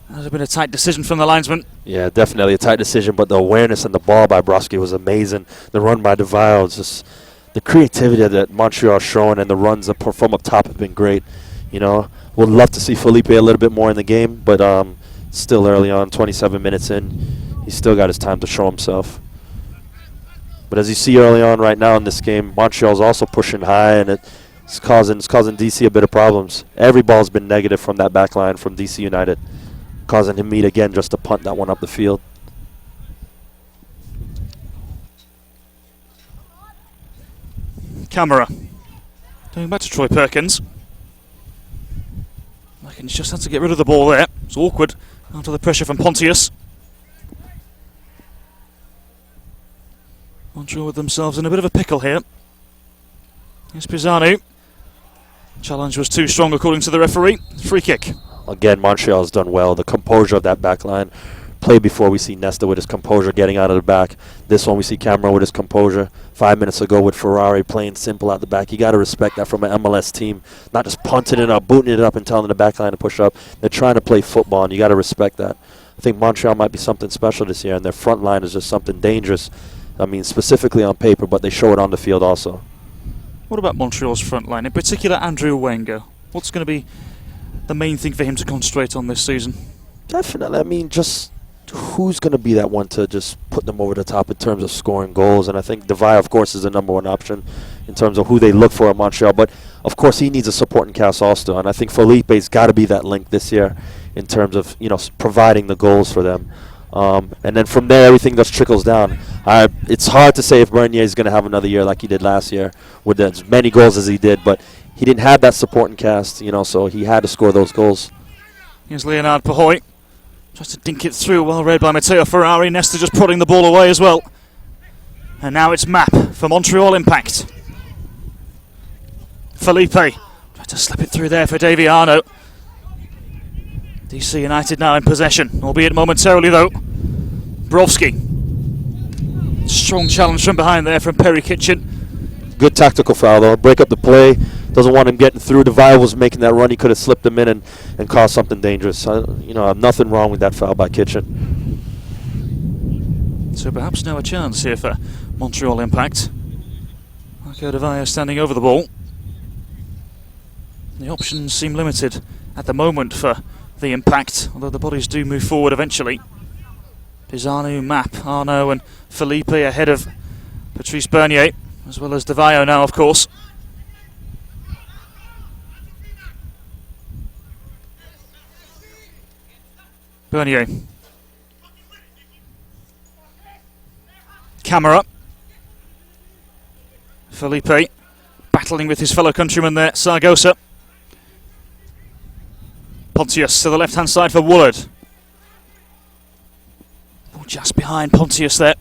That has been a tight decision from the linesman. Yeah, definitely a tight decision, but the awareness and the ball by Broski was amazing. The run by Nevayo, just the creativity that Montreal showing, and the runs from up top have been great. You know, would love to see Felipe a little bit more in the game, but still early on, 27 minutes in, he's still got his time to show himself. But as you see early on right now in this game, Montreal's also pushing high, and it's causing DC a bit of problems. Every ball's been negative from that back line from DC United, causing him again just to punt that one up the field. Camera. Going back to Troy Perkins. Perkins just had to get rid of the ball there. It's awkward after the pressure from Pontius. Montreal with themselves in a bit of a pickle here. Here's Pizzanu. Challenge was too strong according to the referee. Free kick. Again, Montreal's done well. The composure of that back line, play before, we see Nesta with his composure getting out of the back. This one, we see Cameron with his composure. 5 minutes ago with Ferrari playing simple out the back. You got to respect that from an MLS team. Not just punting it up, booting it up, and telling the back line to push up. They're trying to play football, and you got to respect that. I think Montreal might be something special this year, and their front line is just something dangerous. I mean, specifically on paper, but they show it on the field also. What about Montreal's front line, in particular Andrew Wenger? What's going to be the main thing for him to concentrate on this season? Definitely. I mean, just who's going to be that one to just put them over the top in terms of scoring goals? And I think Devaya, of course, is the number one option in terms of who they look for at Montreal. But, of course, he needs a supporting cast also. And I think Felipe's got to be that link this year in terms of, providing the goals for them. And then from there, everything just trickles down. It's hard to say if Bernier is going to have another year like he did last year with as many goals as he did. But he didn't have that supporting cast, so he had to score those goals. Here's Leonard Pahoy. Tries to dink it through, well read by Matteo Ferrari. Nesta just prodding the ball away as well. And now it's Map for Montreal Impact. Felipe tried to slip it through there for Davy Arnaud. DC United now in possession, albeit momentarily though. Brovsky. Strong challenge from behind there from Perry Kitchen. Good tactical foul though, break up the play. Doesn't want him getting through. Devaya was making that run. He could have slipped him in and caused something dangerous. Nothing wrong with that foul by Kitchen. So perhaps now a chance here for Montreal Impact. Marco Devaya standing over the ball. The options seem limited at the moment for the Impact, although the bodies do move forward eventually. Pisanu, Map, Arnaud and Felipe ahead of Patrice Bernier, as well as Devaya now, of course. Bernier. Camera. Felipe battling with his fellow countryman there, Sargosa. Pontius to the left-hand side for Woolard. Oh, just behind Pontius there.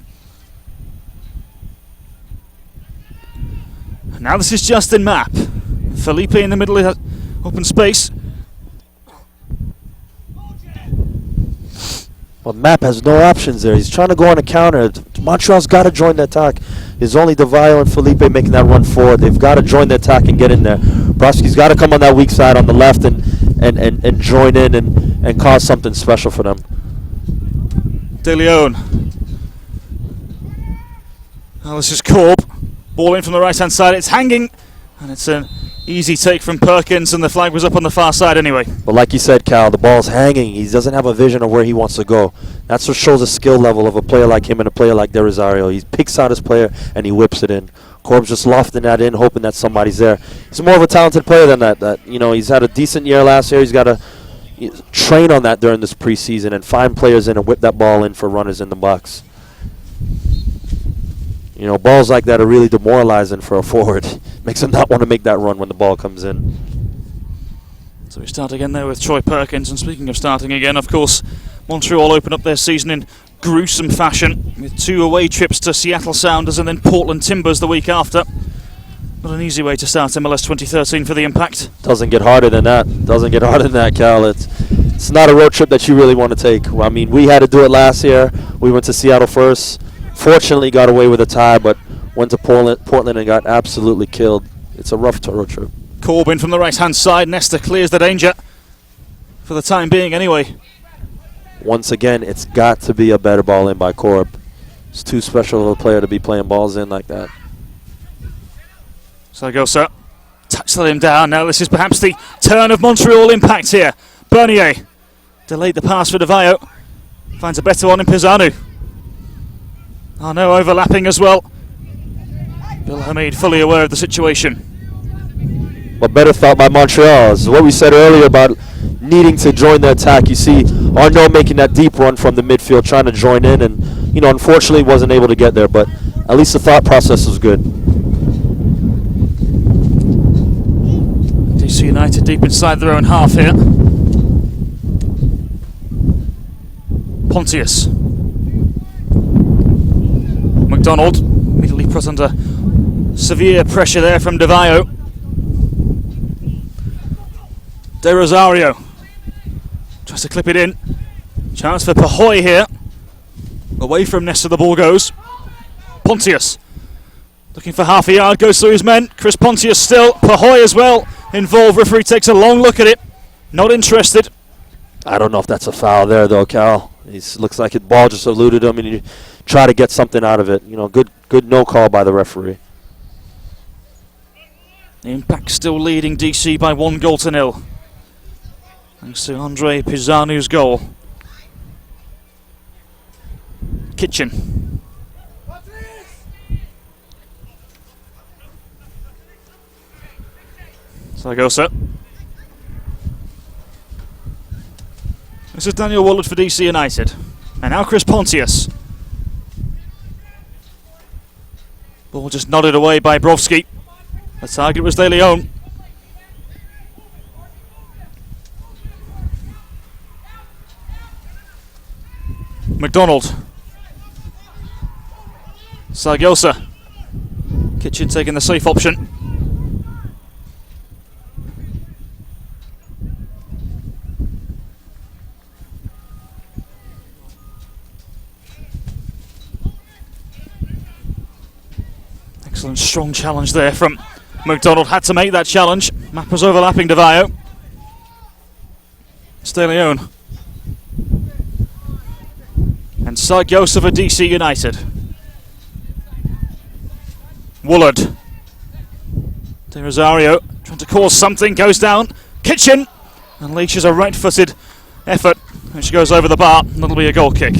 And now this is Justin Map. Felipe in the middle of open space. Well, Map has no options there. He's trying to go on a counter. Montreal's got to join the attack. It's only Devaya and Felipe making that run forward. They've got to join the attack and get in there. Brovsky's got to come on that weak side on the left and join in and cause something special for them. De Leon. Now this is Korb. Ball in from the right-hand side. It's hanging. And it's an easy take from Perkins, and the flag was up on the far side anyway. But like you said, Cal, the ball's hanging. He doesn't have a vision of where he wants to go. That's what shows the skill level of a player like him and a player like De Rosario. He picks out his player and he whips it in. Corb's just lofting that in, hoping that somebody's there. He's more of a talented player than that. He's had a decent year last year. He's got to train on that during this preseason and find players in and whip that ball in for runners in the box. Balls like that are really demoralizing for a forward. Makes him not want to make that run when the ball comes in. So we start again there with Troy Perkins. And speaking of starting again, of course, Montreal open up their season in gruesome fashion with 2 away trips to Seattle Sounders and then Portland Timbers the week after. Not an easy way to start MLS 2013 for the Impact. Doesn't get harder than that. Cal. It's not a road trip that you really want to take. I mean, we had to do it last year. We went to Seattle first. Fortunately, got away with a tie, but went to Portland and got absolutely killed. It's a rough road trip. Corbin from the right-hand side. Nesta clears the danger for the time being anyway. Once again, it's got to be a better ball in by Corb. It's too special of a player to be playing balls in like that. Sargosa touched him down. Now this is perhaps the turn of Montreal Impact here. Bernier delayed the pass for Devaya. Finds a better one in Pisanu. Arnaud overlapping as well. Bill Hamid fully aware of the situation. But better thought by Montreal. Is what we said earlier about needing to join the attack. You see Arnaud making that deep run from the midfield, trying to join in, and unfortunately wasn't able to get there. But at least the thought process was good. DC United deep inside their own half here. Pontius. McDonald immediately put under severe pressure there from Devaya. De Rosario tries to clip it in. Chance for Pahoy here. Away from Nesta the ball goes. Pontius looking for half a yard, goes through his men. Chris Pontius still. Pahoy as well involved. Referee takes a long look at it. Not interested. I don't know if that's a foul there, though, Cal. It looks like the ball just eluded him, and you try to get something out of it. You know, good no call by the referee. The Impact still leading DC by 1-0. Thanks to Andre Pizzanu's goal. Kitchen. Zaragoza. This is Daniel Walt for DC United. And now Chris Pontius. Ball just nodded away by Brovsky. The target was De Leon. McDonald. Zaragoza. Kitchen taking the safe option. Excellent strong challenge there from McDonald. Had to make that challenge. Map was overlapping DeVio. It's De Leon. And Zaragoza for DC United. Woolard. De Rosario trying to cause something, goes down. Kitchen unleashes a right-footed effort, which goes over the bar, and that'll be a goal kick.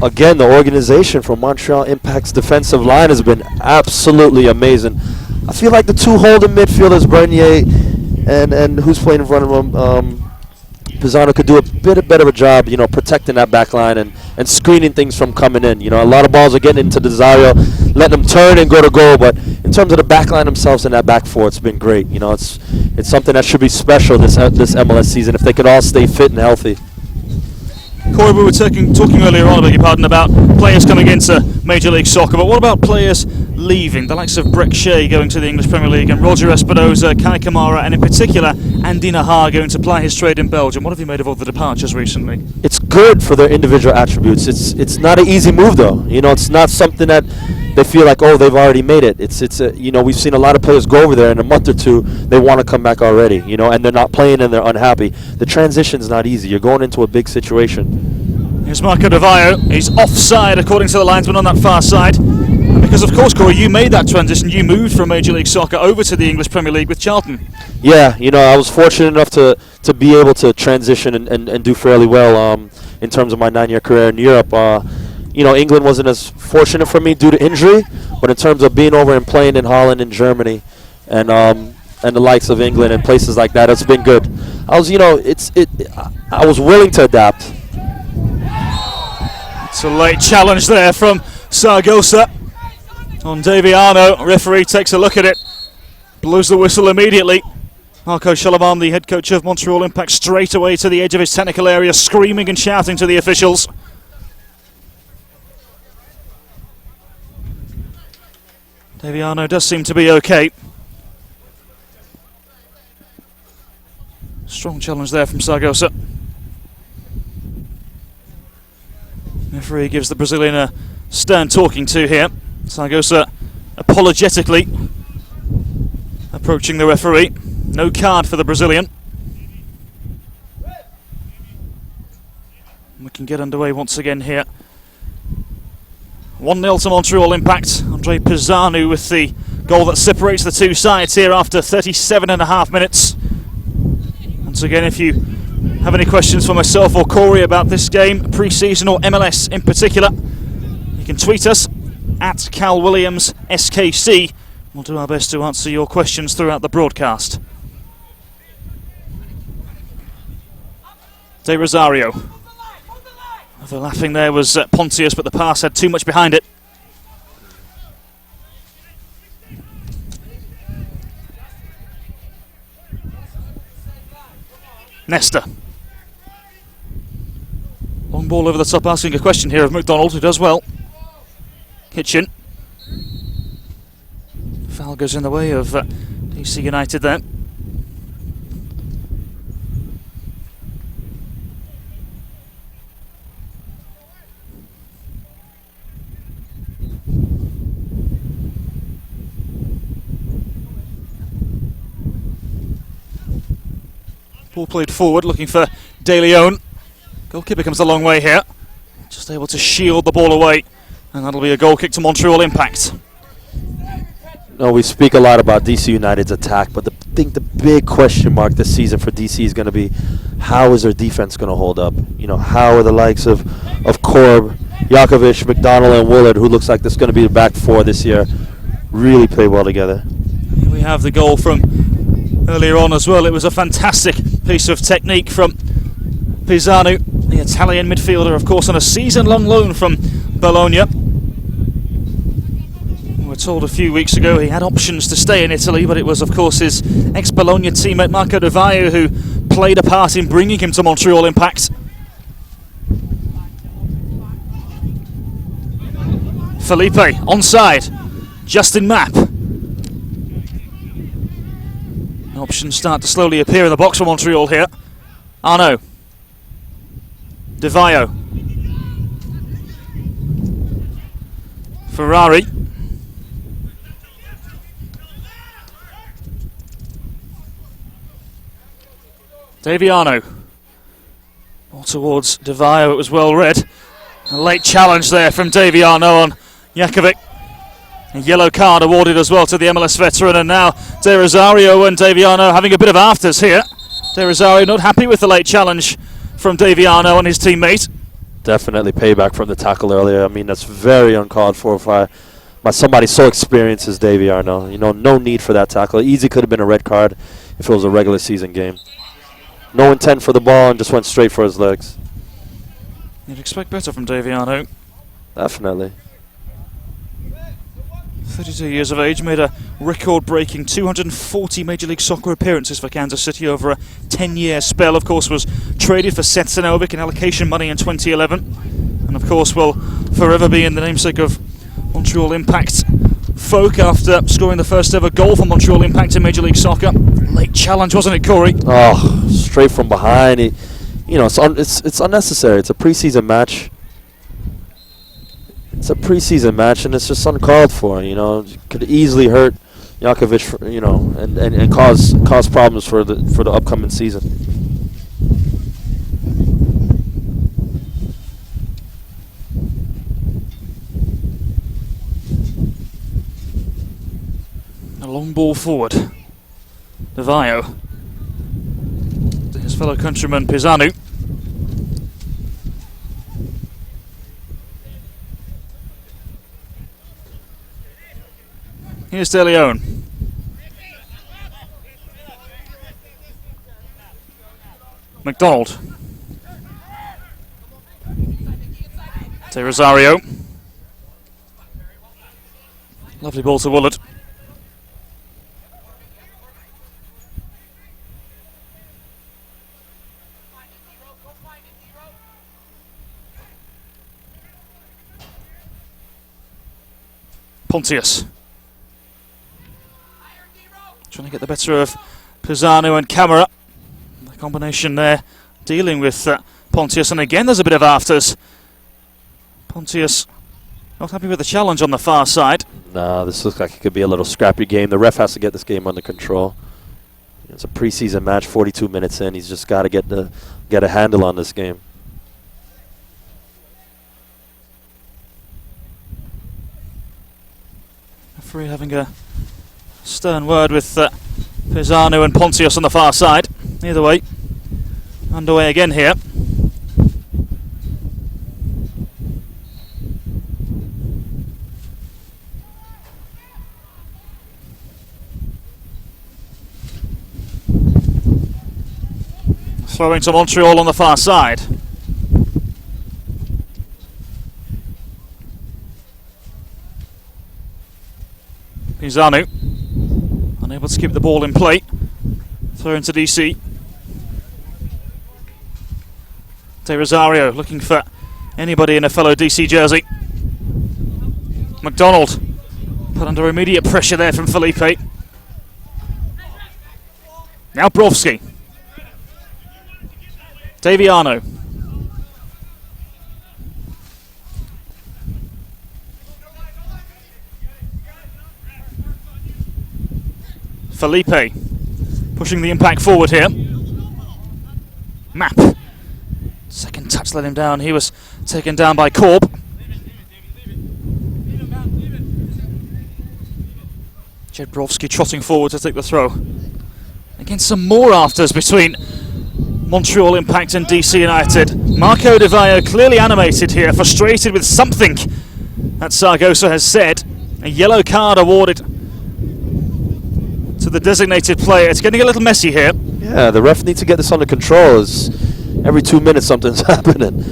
Again, the organization from Montreal Impact's defensive line has been absolutely amazing. I feel like the two holding midfielders, Bernier and who's playing in front of him, Pisano, could do a bit better of a job, you know, protecting that back line and screening things from coming in. You know, a lot of balls are getting into Desario, letting them turn and go to goal, but in terms of the back line themselves and that back four, it's been great. You know, it's something that should be special this MLS season if they could all stay fit and healthy. Corey, we were talking earlier on, I beg your pardon, about players coming into Major League Soccer, but what about players leaving? The likes of Breck Shea going to the English Premier League, and Roger Espinoza, Kai Kamara, and in particular, Andy Nahar going to ply his trade in Belgium. What have you made of all the departures recently? It's good for their individual attributes. It's not an easy move, though. You know, it's not something that they feel like, oh, they've already made it. You know, we've seen a lot of players go over there in a month or two, they want to come back already, you know, and they're not playing and they're unhappy. The transition's not easy. You're going into a big situation. Here's Marco DeVio. He's offside according to the linesman on that far side. Because of course, Corey, you made that transition. You moved from Major League Soccer over to the English Premier League with Charlton. Yeah, you know, I was fortunate enough to be able to transition and do fairly well in terms of my 9-year career in Europe. You know, England wasn't as fortunate for me due to injury, but in terms of being over and playing in Holland and Germany and the likes of England and places like that, it's been good. I was, you know, I was willing to adapt. It's a late challenge there from Zaragoza on Daviano. Referee takes a look at it, blows the whistle immediately. Marco Shalaban, the head coach of Montreal Impact, straight away to the edge of his technical area, screaming and shouting to the officials. Daviano does seem to be okay. Strong challenge there from Zaragoza. Referee gives the Brazilian a stern talking to here. Zaragoza apologetically approaching the referee. No card for the Brazilian. We can get underway once again here. 1-0 to Montreal Impact. Andre Pizzanu with the goal that separates the two sides here after 37.5 minutes. Once again, if you have any questions for myself or Corey about this game, pre-season or MLS in particular, you can tweet us at Cal Williams SKC. We'll do our best to answer your questions throughout the broadcast. De Rosario. Overlapping there was Pontius, but the pass had too much behind it. Nesta. Long ball over the top, asking a question here of McDonald, who does well. Hitchin. Foul goes in the way of DC United there. Ball played forward, looking for De Leon. Goalkeeper comes a long way here. Just able to shield the ball away. And that'll be a goal kick to Montreal Impact. No, we speak a lot about DC United's attack, but I think the big question mark this season for DC is going to be, how is their defense going to hold up? You know, how are the likes of Korb, Jakovic, McDonald, and Willard, who looks like this is going to be the back four this year, really play well together? Here we have the goal from earlier on as well. It was a fantastic piece of technique from Pisanu, the Italian midfielder, of course, on a season-long loan from Bologna. We were told a few weeks ago he had options to stay in Italy, but it was, of course, his ex-Bologna teammate Marco De Vaio who played a part in bringing him to Montreal Impact. Felipe, onside. Justin Mapp. Options start to slowly appear in the box for Montreal here. Arnaud. De Vaio. Ferrari. Daviano. All towards De Vaio, it was well read. A late challenge there from Daviano on Jakovic. A yellow card awarded as well to the MLS veteran, and now De Rosario and Daviano having a bit of afters here. De Rosario not happy with the late challenge from Daviano and his teammate. Definitely payback from the tackle earlier. I mean, that's very uncalled for by somebody so experienced as Daviano. You know, no need for that tackle. Easy could have been a red card if it was a regular season game. No intent for the ball and just went straight for his legs. You'd expect better from Daviano. Definitely. 32 years of age, made a record-breaking 240 Major League Soccer appearances for Kansas City over a 10-year spell. Of course, was traded for Setsanovic in allocation money in 2011. And of course will forever be in the namesake of Montreal Impact folk after scoring the first ever goal for Montreal Impact in Major League Soccer. Late challenge, wasn't it, Corey? Oh, straight from behind. You know, it's unnecessary. It's a preseason match. It's a preseason match, and it's just uncalled for. You know, it could easily hurt Jakovic, you know, and cause problems for the upcoming season. A long ball forward. De Vaio to his fellow countryman Pisanu. Here's De Leon. McDonald. De Rosario. Lovely ball to Walt. Pontius. Trying to get the better of Pisanu and Camara. The combination there dealing with Pontius, and again there's a bit of afters. Pontius not happy with the challenge on the far side. Nah, this looks like it could be a little scrappy game. The ref has to get this game under control. It's a preseason match, 42 minutes in. He's just got to get a handle on this game. Referee having a stern word with Pisanu and Pontius on the far side. Either way, underway again here. Throwing to Montreal on the far side. Pisanu unable to keep the ball in play. Throw into DC. De Rosario looking for anybody in a fellow DC jersey. McDonald put under immediate pressure there from Felipe. Now Brovsky. Daviano. Felipe pushing the Impact forward here. Map. Second touch let him down. He was taken down by Korb. Jedbrovsky trotting forward to take the throw. Again, some more afters between Montreal Impact and DC United. Marco Di Vaio clearly animated here, frustrated with something that Sargosa has said. A yellow card awarded to the designated player. It's getting a little messy here. Yeah, the ref needs to get this under control. Every 2 minutes something's happening.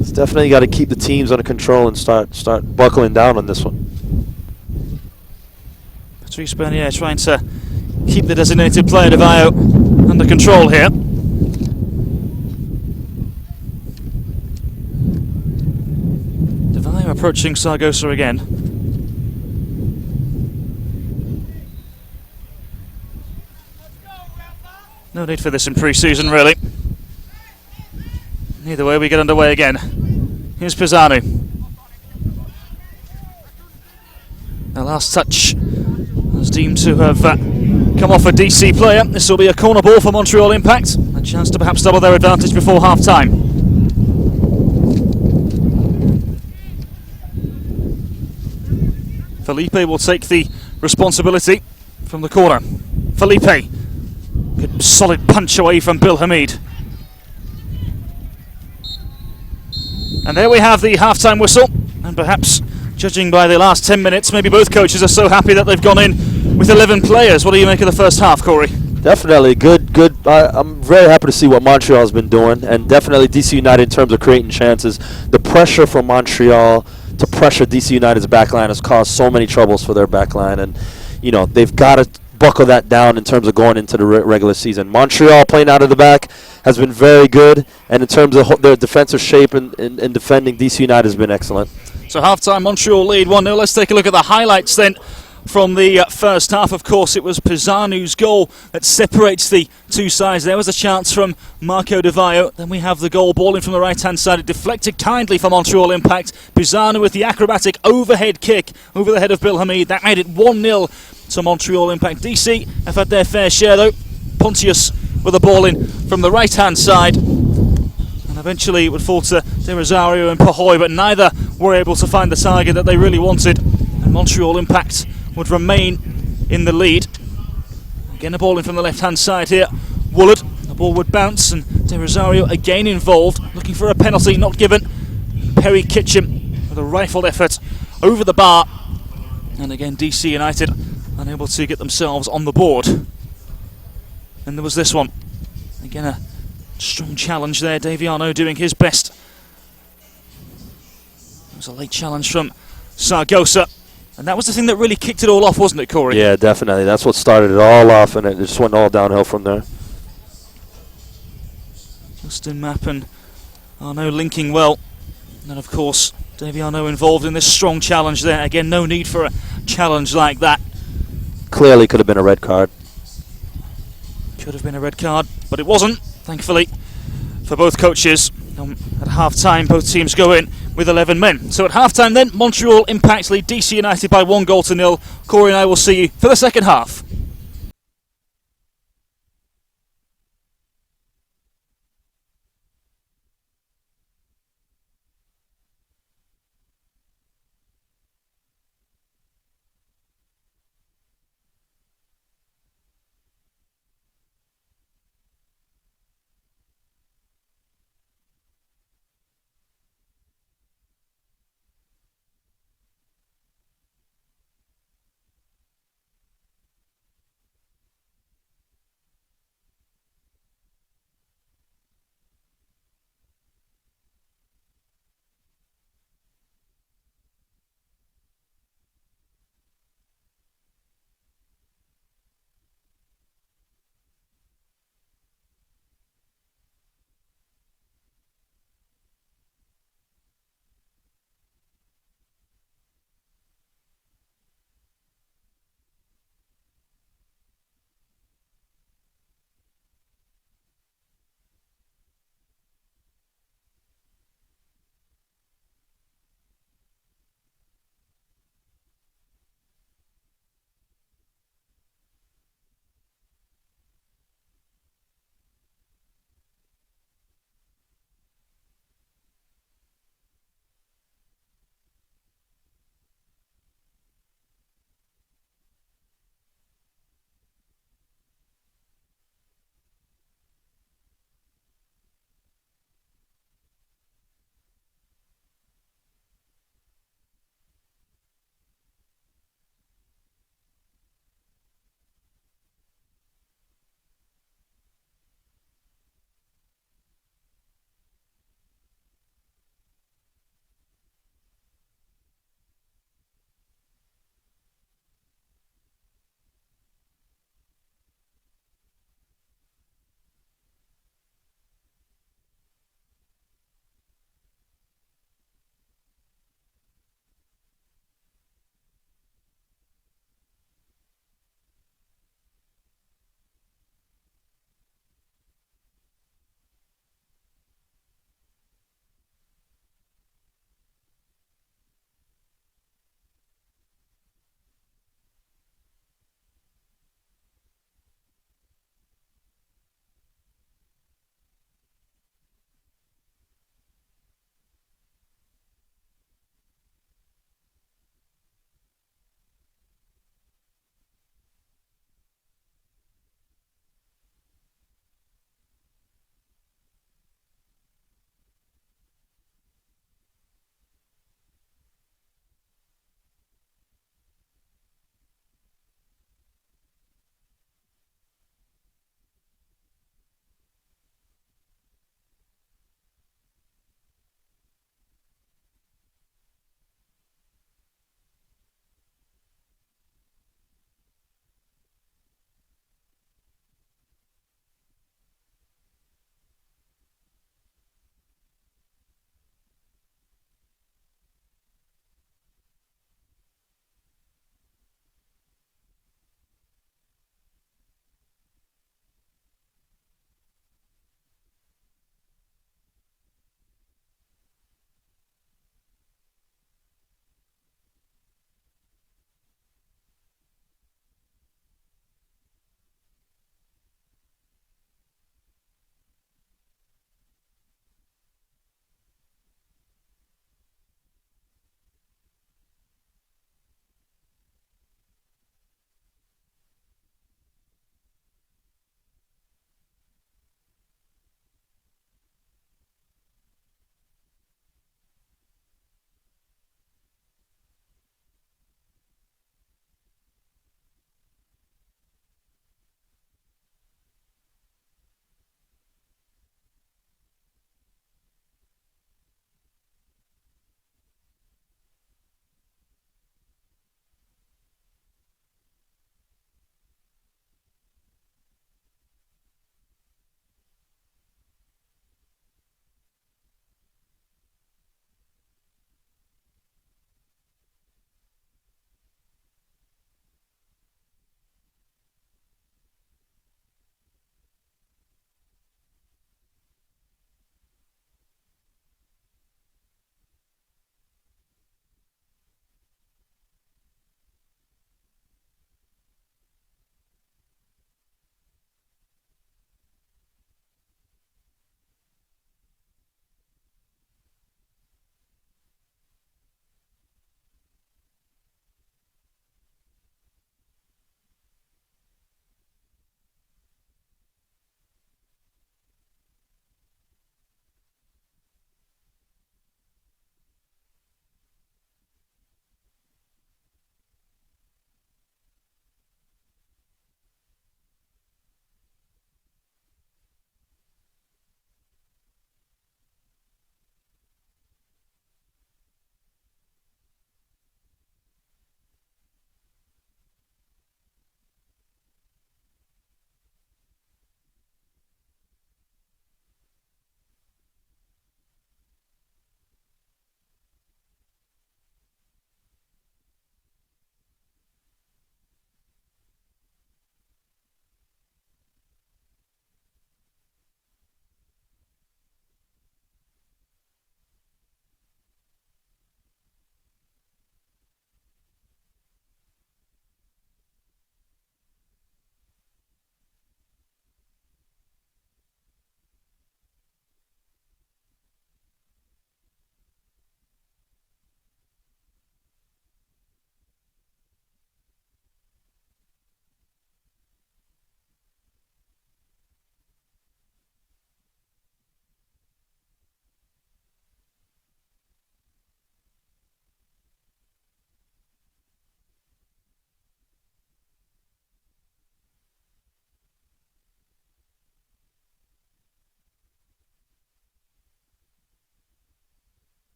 It's definitely got to keep the teams under control and start buckling down on this one. Patrice Bernier trying to keep the designated player Di Vaio under control here. Di Vaio approaching Sargosa again. No need for this in pre-season, really. Either way, we get underway again. Here's Pisanu. The last touch was deemed to have come off a DC player. This will be a corner ball for Montreal Impact. A chance to perhaps double their advantage before half-time. Felipe will take the responsibility from the corner. Felipe. Good solid punch away from Bill Hamid. And there we have the half-time whistle. And perhaps, judging by the last 10 minutes, maybe both coaches are so happy that they've gone in with 11 players. What do you make of the first half, Corey? Definitely good. I'm very happy to see what Montreal has been doing, and definitely DC United in terms of creating chances. The pressure from Montreal to pressure DC United's backline has caused so many troubles for their backline, and they've got to buckle that down in terms of going into the regular season. Montreal playing out of the back has been very good, and in terms of their defensive shape and defending, DC United has been excellent. So half-time, Montreal lead 1-0. Let's take a look at the highlights then from the first half. Of course, it was Pisanu's goal that separates the two sides. There was a chance from Marco Di Vaio. Then we have the goal, ball in from the right-hand side. It deflected kindly for Montreal Impact. Pisanu with the acrobatic overhead kick over the head of Bill Hamid. That made it 1-0 to Montreal Impact. DC have had their fair share though. Pontius with the ball in from the right-hand side. And eventually it would fall to De Rosario and Pahoy, but neither were able to find the target that they really wanted. And Montreal Impact would remain in the lead. Again, a ball in from the left-hand side here. Woolard, the ball would bounce, and De Rosario again involved, looking for a penalty, not given. Perry Kitchen with a rifled effort over the bar. And again, DC United unable to get themselves on the board. And there was this one. Again, a strong challenge there. Daviano doing his best. It was a late challenge from Sargosa. And that was the thing that really kicked it all off, wasn't it, Corey? Yeah, definitely. That's what started it all off, and it just went all downhill from there. Justin Mapp and Arnaud linking well. And then, of course, Daviano involved in this strong challenge there. Again, no need for a challenge like that. Clearly could have been a red card. Could have been a red card, but it wasn't, thankfully, for both coaches. At half-time, both teams go in with 11 men. So at half-time then, Montreal Impact lead DC United by 1-0. Corey and I will see you for the second half.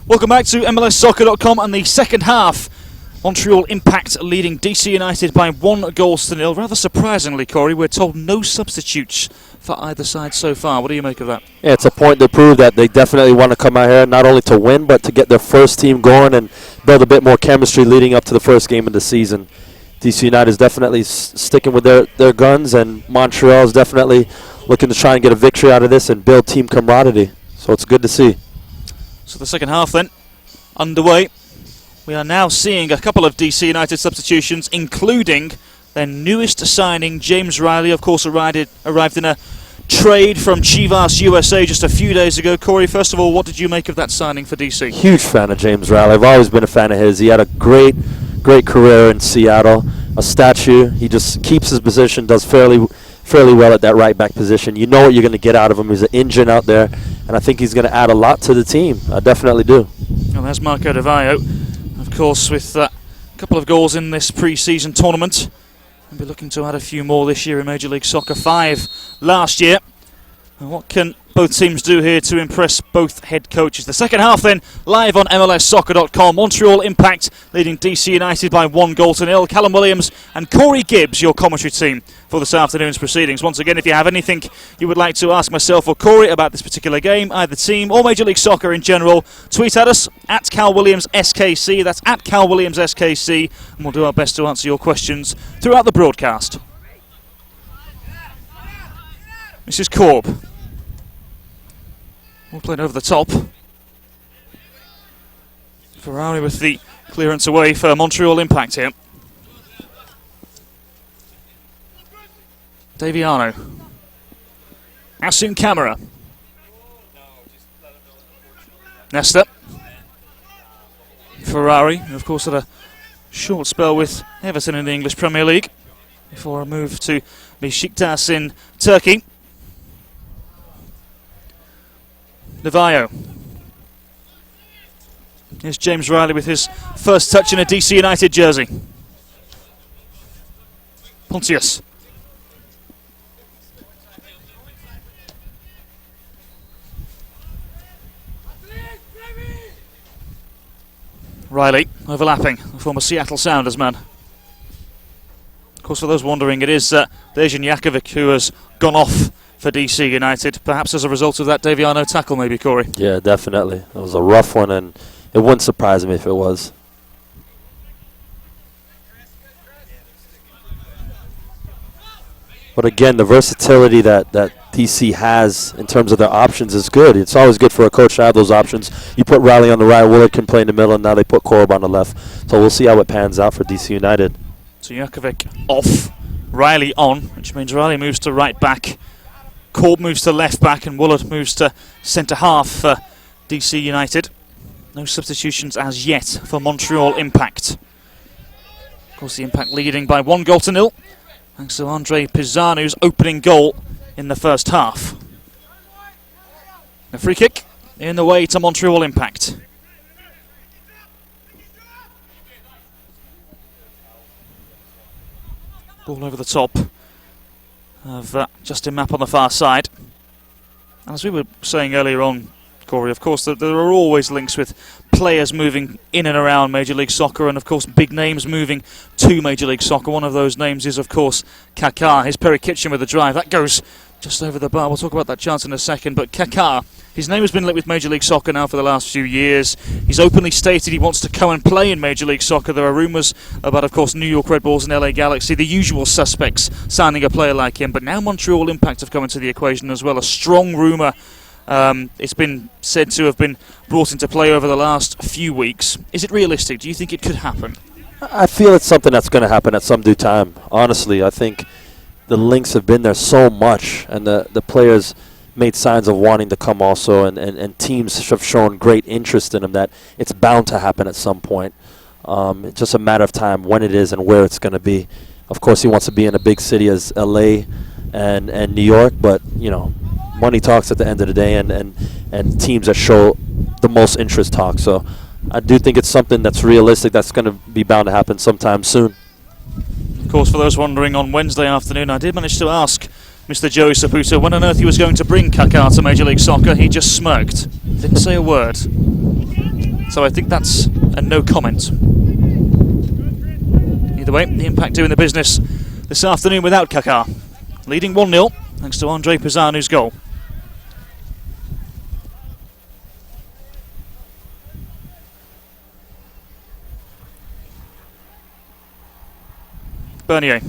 Welcome back to MLSsoccer.com and the second half. Montreal Impact leading DC United by 1-0. Rather surprisingly, Corey, we're told no substitutes for either side so far. What do you make of that? Yeah, it's a point to prove that they definitely want to come out here not only to win, but to get their first team going and build a bit more chemistry leading up to the first game of the season. DC United is definitely sticking with their guns, and Montreal is definitely looking to try and get a victory out of this and build team camaraderie. So it's good to see. So the second half then, underway. We are now seeing a couple of DC United substitutions, including their newest signing, James Riley, of course, arrived in a trade from Chivas USA just a few days ago. Corey, first of all, what did you make of that signing for DC? Huge fan of James Riley. I've always been a fan of his. He had a great career in Seattle. A statue. He just keeps his position, does fairly well at that right back position. You know what you're going to get out of him. He's an engine out there, and I think he's going to add a lot to the team. I definitely do. Well, there's Marco Di Vaio, of course, with a couple of goals in this pre-season tournament. We'll be looking to add a few more this year in Major League Soccer, 5 last year. And what can both teams do here to impress both head coaches? The second half then, live on MLSsoccer.com. Montreal Impact leading DC United by 1-0. Callum Williams and Corey Gibbs, your commentary team for this afternoon's proceedings. Once again, if you have anything you would like to ask myself or Corey about this particular game, either team or Major League Soccer in general, tweet at us at CalWilliamsSKC. That's at CalWilliamsSKC, and we'll do our best to answer your questions throughout the broadcast. This is Corb. We'll play it over the top. Ferrari with the clearance away for Montreal Impact here. Daviano. Asun Camara. Nesta. Ferrari, who of course had a short spell with Everton in the English Premier League before a move to Besiktas in Turkey. Di Vaio. Here's James Riley with his first touch in a DC United jersey. Pontius. Riley overlapping, the former Seattle Sounders man. Of course, for those wondering, it is Dejan Jakovic who has gone off for DC United, perhaps as a result of that Daviano tackle, maybe, Corey. Yeah, definitely. It was a rough one, and it wouldn't surprise me if it was. But again, the versatility that DC has in terms of their options is good. It's always good for a coach to have those options. You put Riley on the right, Willard can play in the middle, and now they put Korb on the left. So we'll see how it pans out for DC United. So Jakovic off, Riley on, which means Riley moves to right back. Korb moves to left back and Willard moves to centre half for DC United. No substitutions as yet for Montreal Impact. Of course, the Impact leading by 1-0. Thanks to Andre Pizzanu's opening goal in the first half. A free kick in the way to Montreal Impact. Ball over the top of Justin Mapp on the far side. As we were saying earlier on, Corey, of course, there are always links with players moving in and around Major League Soccer and, of course, big names moving to Major League Soccer. One of those names is, of course, Kaká. Here's Perry Kitchen with a drive. That goes just over the bar. We'll talk about that chance in a second. But Kaká, his name has been linked with Major League Soccer now for the last few years. He's openly stated he wants to come and play in Major League Soccer. There are rumours about, of course, New York Red Bulls and LA Galaxy, the usual suspects, signing a player like him. But now Montreal Impact have come into the equation as well. A strong rumour. It's been said to have been brought into play over the last few weeks. Is it realistic? Do you think it could happen? I feel it's something that's going to happen at some due time. Honestly, I think the links have been there so much, and the players made signs of wanting to come also, and teams have shown great interest in him that it's bound to happen at some point. It's just a matter of time when it is and where it's going to be. Of course, he wants to be in a big city as LA and New York, but, you know, money talks at the end of the day, and teams that show the most interest talk. So I do think it's something that's realistic, that's going to be bound to happen sometime soon. Of course, for those wondering, on Wednesday afternoon I did manage to ask Mr. Joey Saputo, when on earth he was going to bring Kaká to Major League Soccer. He just smirked. Didn't say a word. So I think that's a no comment. Either way, the Impact doing the business this afternoon without Kaká. Leading 1-0 thanks to Andre Pizzanu's goal. Bernier.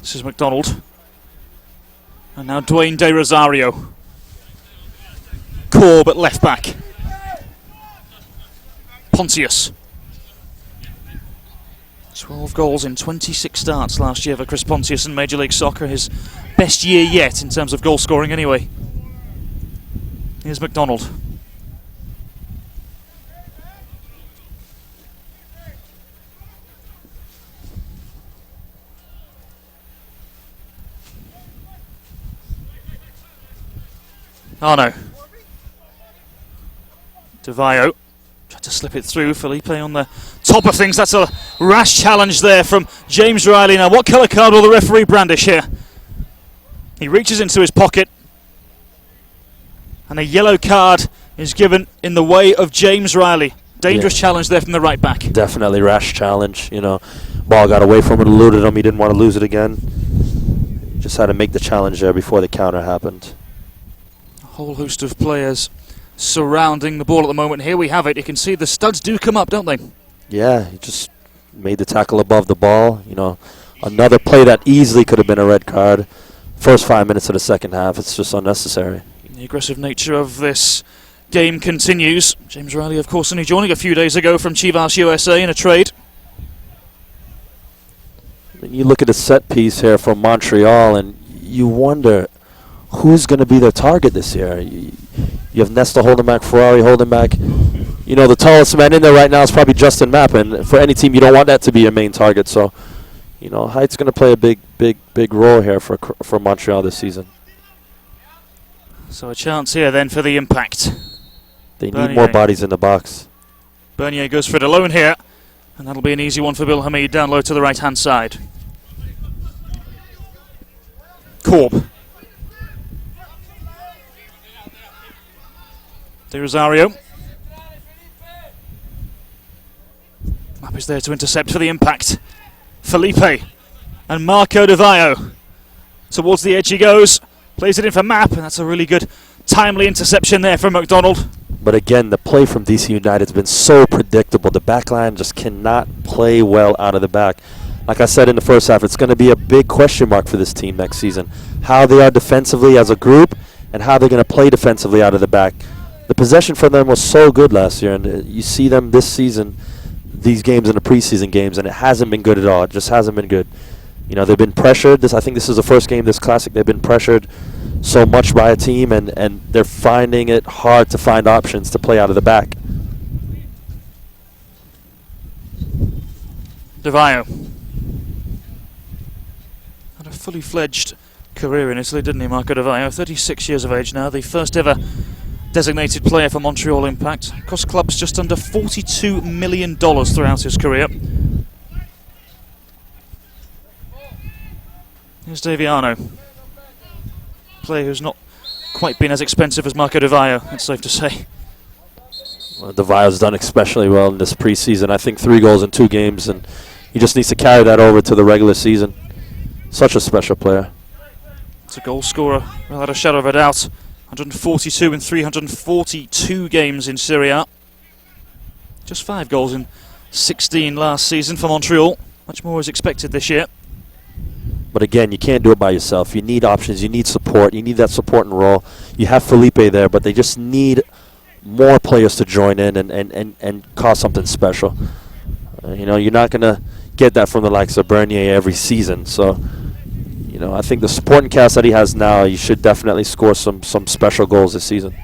This is McDonald. And now Dwayne De Rosario. Corb at left back. Pontius. 12 goals in 26 starts last year for Chris Pontius in Major League Soccer. His best year yet in terms of goal scoring anyway. Here's McDonald. Arno. DeVio tried to slip it through. Felipe on the top of things. That's a rash challenge there from James Riley. Now, what colour card will the referee brandish here? He reaches into his pocket. And a yellow card is given in the way of James Riley. Dangerous challenge there from the right back. Definitely rash challenge. You know, ball got away from him, eluded him. He didn't want to lose it again. Just had to make the challenge there before the counter happened. Whole host of players surrounding the ball at the moment. Here we have it. You can see the studs do come up, don't they? Yeah, he just made the tackle above the ball. You know, another play that easily could have been a red card. First 5 minutes of the second half, it's just unnecessary. The aggressive nature of this game continues. James Riley, of course, only joining a few days ago from Chivas USA in a trade. And you look at the set piece here from Montreal, and you wonder who's going to be their target this year. You have Nesta holding back, Ferrari holding back. You know, the tallest man in there right now is probably Justin Mapp, and for any team, you don't want that to be your main target. So, you know, height's going to play a big role here for Montreal this season. So a chance here then for the Impact. They need more bodies in the box. Bernier goes for it alone here, and that'll be an easy one for Bill Hamid down low to the right-hand side. Corb. De Rosario. Mapp is there to intercept for the Impact. Felipe and Marco DeVio. Towards the edge he goes. Plays it in for Mapp, and that's a really good timely interception there from McDonald. But again, the play from DC United has been so predictable. The back line just cannot play well out of the back. Like I said in the first half, it's going to be a big question mark for this team next season. How they are defensively as a group and how they're going to play defensively out of the back. The possession for them was so good last year, and you see them this season, these games in the preseason games, and it hasn't been good at all. It just hasn't been good. You know, they've been pressured. I think this is the first game this Classic. They've been pressured so much by a team, and they're finding it hard to find options to play out of the back. DeVio had a fully fledged career in Italy, didn't he, Marco DeVio? 36 years of age now, the first ever designated player for Montreal Impact. Cost clubs just under $42 million throughout his career. Here's Daviano. Player who's not quite been as expensive as Marco DeVio, it's safe to say. Well, DeVio's done especially well in this preseason. I think 3 goals in 2 games, and he just needs to carry that over to the regular season. Such a special player. It's a goal scorer, without a shadow of a doubt. 142 in 342 games in Serie A. Just 5 goals in 16 last season for Montreal. Much more is expected this year. But again, you can't do it by yourself. You need options. You need support. You need that supporting role. You have Felipe there, but they just need more players to join in and cause something special. You know, you're not going to get that from the likes of Bernier every season. So, you know, I think the supporting cast that he has now, he should definitely score some special goals this season.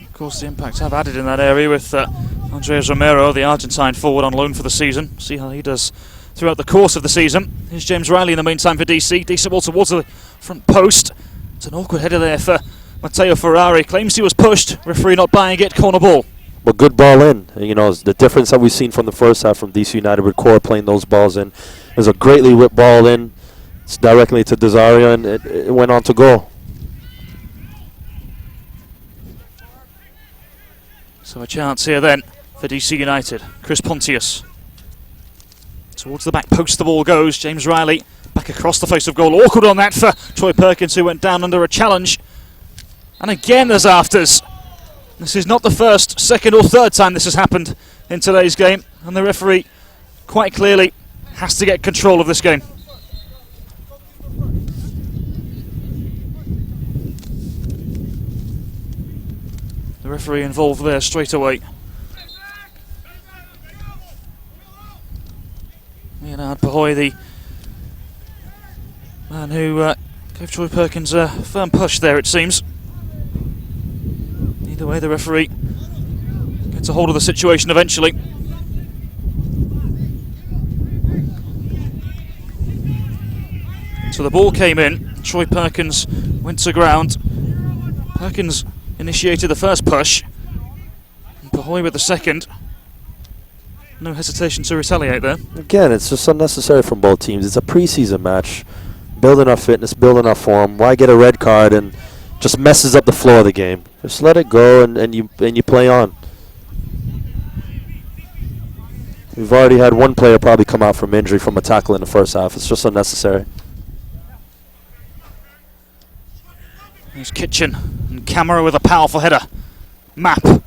Of course, the Impact have added in that area with Andres Romero, the Argentine forward, on loan for the season. See how he does throughout the course of the season. Here's James Riley in the meantime for DC. Decent ball towards the front post. It's an awkward header there for Matteo Ferrari. Claims he was pushed. Referee not buying it. Corner ball. but good ball in. And, you know, the difference that we've seen from the first half from DC United with Core playing those balls in. It was a greatly whipped ball in. It's directly to Desario, and it went on to goal. So a chance here then for DC United. Chris Pontius. Towards the back post the ball goes. James Riley back across the face of goal. Awkward on that for Troy Perkins, who went down under a challenge. And again there's afters. This is not the first, second or third time this has happened in today's game. And the referee quite clearly has to get control of this game. The referee involved there straight away. Leonard Pahoy, the man who gave Troy Perkins a firm push there, it seems. Either way, the referee gets a hold of the situation eventually. So the ball came in, Troy Perkins went to ground. Perkins initiated the first push, and Pahoy with the second. No hesitation to retaliate there. Again, it's just unnecessary from both teams. It's a preseason match. Building our fitness, building our form. Why get a red card and just messes up the flow of the game? Just let it go and you play on. We've already had one player probably come out from injury from a tackle in the first half. It's just unnecessary. There's Kitchen and Camera with a powerful header. Map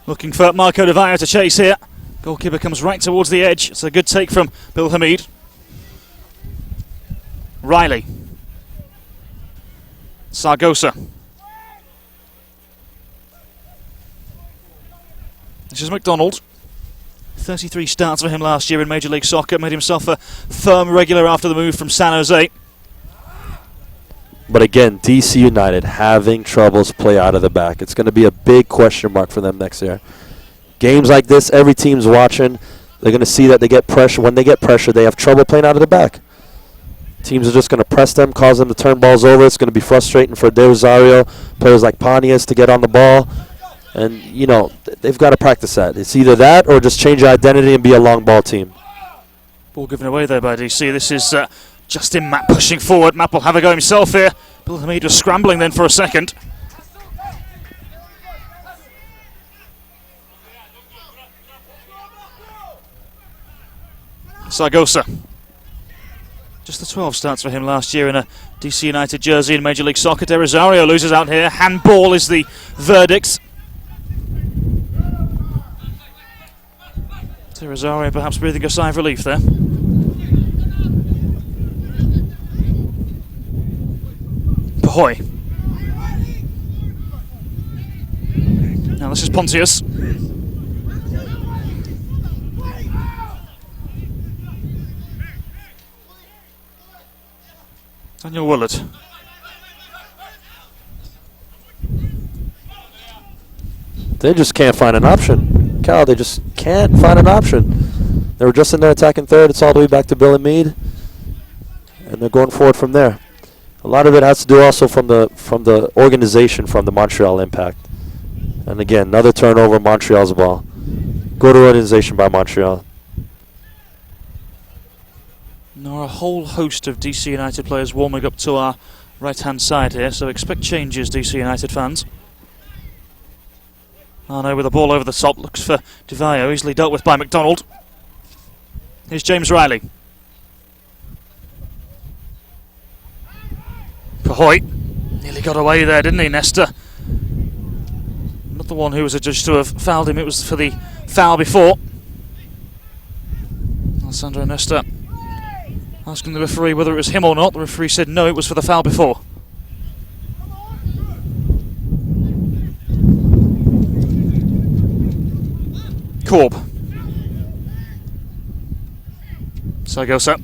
looking for Marco De Vaio to chase here. Goalkeeper comes right towards the edge. It's a good take from Bill Hamid. Riley. Sargosa. This is McDonald. 33 starts for him last year in Major League Soccer. Made himself a firm regular after the move from San Jose. But again, DC United having troubles play out of the back. It's going to be a big question mark for them next year. Games like this, every team's watching. They're going to see that they get pressure. When they get pressure, they have trouble playing out of the back. Teams are just going to press them, cause them to turn balls over. It's going to be frustrating for De Rosario, players like Pontius to get on the ball. And, you know, they've got to practice that. It's either that or just change your identity and be a long ball team. Ball given away there by DC. This is Justin Mapp pushing forward. Mapp will have a go himself here. Bill Hamid was scrambling then for a second. Sargosa. Just the 12 starts for him last year in a DC United jersey in Major League Soccer. De Rosario loses out here. Handball is the verdict. De Rosario perhaps breathing a sigh of relief there. Pahoy. Now this is Pontius. Daniel Willard. They just can't find an option. Cal, they just can't find an option. They were just in there attacking third. It's all the way back to Bill and Meade. And they're going forward from there. A lot of it has to do also from the organization from the Montreal Impact. And again, another turnover, Montreal's ball. Good organization by Montreal. There are a whole host of DC United players warming up to our right-hand side here, so expect changes, DC United fans. Arno with the ball over the top, looks for De Vaio, easily dealt with by McDonald. Here's James Riley. Pahoy nearly got away there, didn't he, Nesta? Not the one who was adjudged to have fouled him, it was for the foul before. Alessandro Nesta asking the referee whether it was him or not. The referee said no, it was for the foul before. Korb. Sargosa.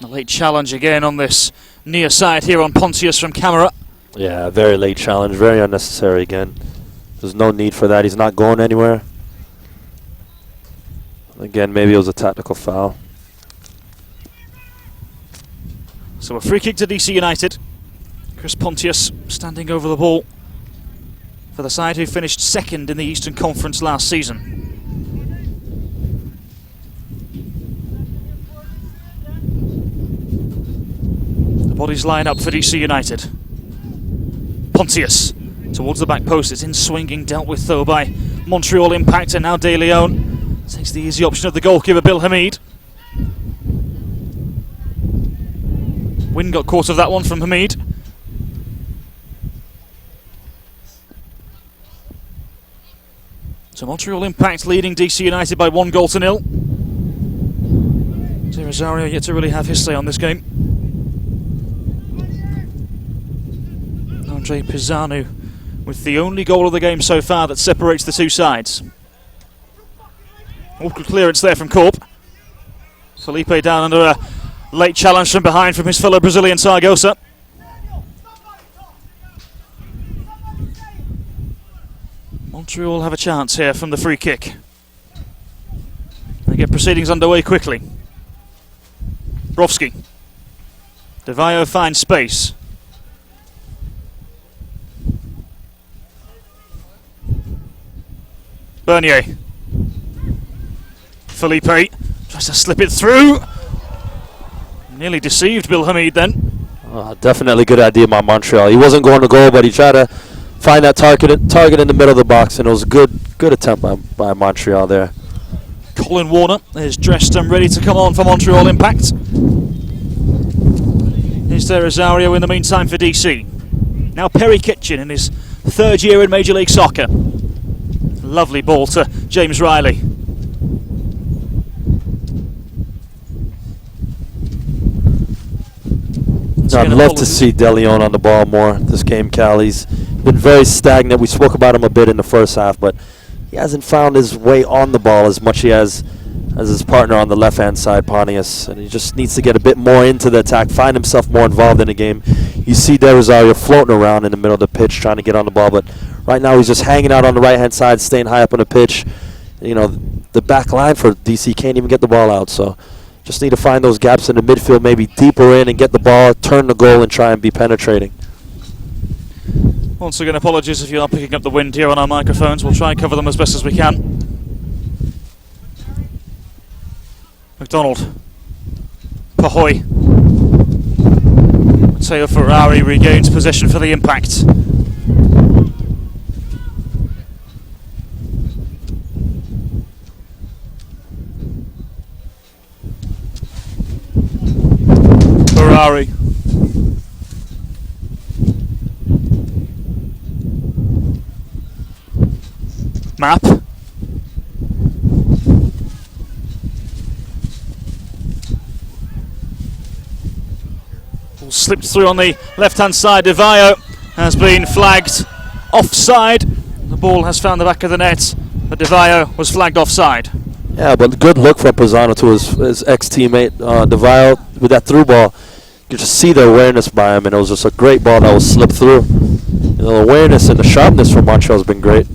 A late challenge again on this near side here on Pontius from camera. Yeah, very late challenge, very unnecessary again. There's no need for that. He's not going anywhere. Again, maybe it was a tactical foul. So a free kick to DC United. Chris Pontius standing over the ball for the side who finished second in the Eastern Conference last season. The bodies line up for DC United. Pontius towards the back post. It's in swinging, dealt with though by Montreal Impact, and now De Leon takes the easy option of the goalkeeper Bill Hamid. Wynn got caught of that one from Hamid. So Montreal Impact leading DC United by 1-0. De Rosario yet to really have his say on this game. Andre Pisanu with the only goal of the game so far that separates the two sides. Awkward clearance there from Corp. Felipe down under a late challenge from behind from his fellow Brazilian Sargosa. Montreal have a chance here from the free kick. They get proceedings underway quickly. Brovsky. DeVayo finds space. Bernier. Felipe tries to slip it through. Nearly deceived Bill Hamid then. Definitely good idea by Montreal. He wasn't going to goal, but he tried to find that target in the middle of the box, and it was a good attempt by Montreal there. Colin Warner is dressed and ready to come on for Montreal Impact. Here's De Rosario in the meantime for DC. Now Perry Kitchen in his third year in Major League Soccer. Lovely ball to James Riley. I'd love to see De Leon on the ball more this game, Cal. He's been very stagnant. We spoke about him a bit in the first half, but he hasn't found his way on the ball as much as his partner on the left-hand side, Pontius. And he just needs to get a bit more into the attack, find himself more involved in the game. You see De Rosario floating around in the middle of the pitch trying to get on the ball, but right now he's just hanging out on the right-hand side, staying high up on the pitch. You know, the back line for DC can't even get the ball out, so just need to find those gaps in the midfield, maybe deeper in and get the ball, turn the goal, and try and be penetrating. Once again, apologies if you are picking up the wind here on our microphones. We'll try and cover them as best as we can. McDonald. Pahoy. Matteo Ferrari regains possession for the Impact. Ferrari. Map. Ball slipped through on the left-hand side. DeVayo has been flagged offside. The ball has found the back of the net, but DeVayo was flagged offside. Yeah, but good look from Pisano to his ex-teammate DeVayo with that through ball. You just see the awareness by him, and it was just a great ball that was slipped through. The awareness and the sharpness from Montreal has been great.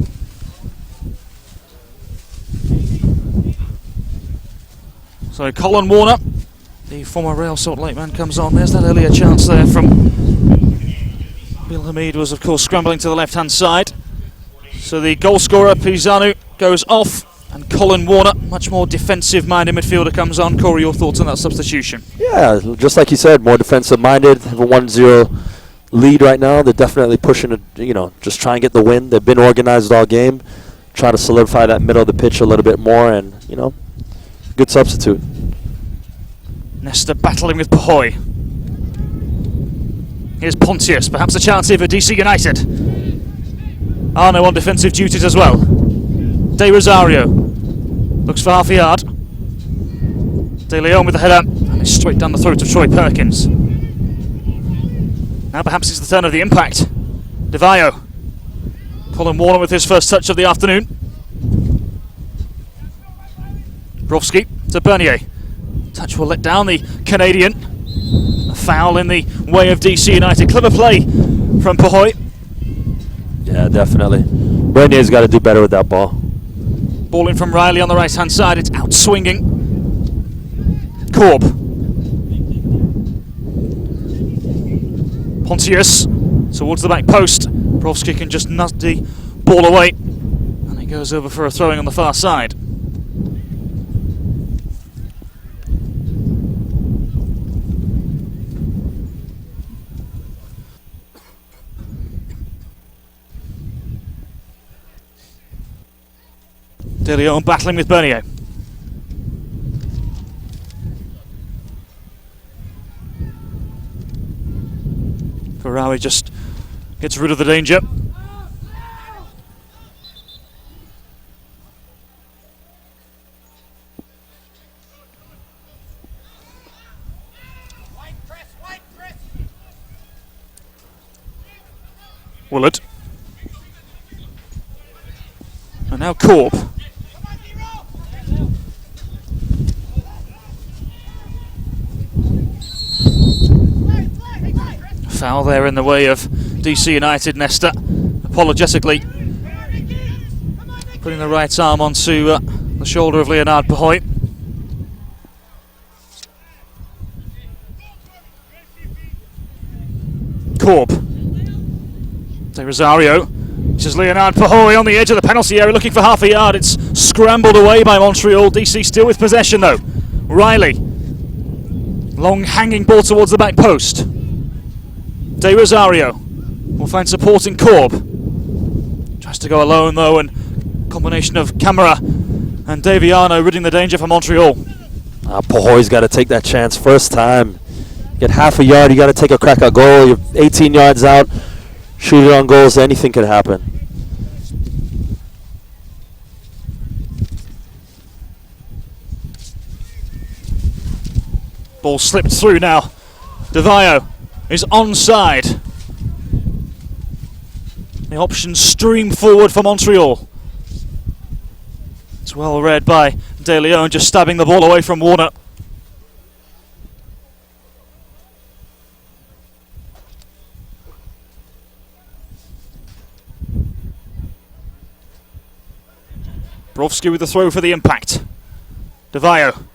So Colin Warner, the former Real Salt Lake man, comes on. There's that earlier chance there from Bill Hamid, was of course scrambling to the left-hand side. So the goal scorer Pisanu goes off, and Colin Warner, much more defensive-minded midfielder, comes on. Corey, your thoughts on that substitution? Yeah, just like you said, more defensive-minded. Have a 1-0 lead right now. They're definitely pushing to, just try and get the win. They've been organized all game, try to solidify that middle of the pitch a little bit more, and good substitute. Nesta battling with Pahoy. Here's Pontius, perhaps a chance here for DC United. Arno on defensive duties as well. De Rosario looks for half a yard. De Leon with the header, and it's straight down the throat of Troy Perkins. Now perhaps it's the turn of the Impact. DeVayo. Colin Warner with his first touch of the afternoon. Brovsky to Bernier. Touch will let down the Canadian. A foul in the way of DC United. Clever play from Pahoy. Yeah, definitely. Bernier's got to do better with that ball. Ball in from Riley on the right-hand side. It's out swinging. Corb. Pontius towards the back post. Brovsky can just nut the ball away, and it goes over for a throwing on the far side. De Leon battling with Bernier. Ferrari just gets rid of the danger. Willard. And now Korb. Foul there in the way of DC United. Nesta apologetically putting the right arm onto the shoulder of Leonard Pahoy. Korb. De Rosario. This is Leonard Pahoy on the edge of the penalty area looking for half a yard. It's scrambled away by Montreal. DC still with possession though. Riley. Long hanging ball towards the back post. De Rosario will find support in Korb. Tries to go alone though, and combination of Camara and Daviano ridding the danger for Montreal. Pahoy's got to take that chance first time. Get half a yard, you got to take a crack at goal. You're 18 yards out, shoot it on goals, anything could happen. Ball slipped through now. Davio is onside. The options stream forward for Montreal. It's well read by De Leon, just stabbing the ball away from Warner. Brovsky with the throw for the Impact. Davio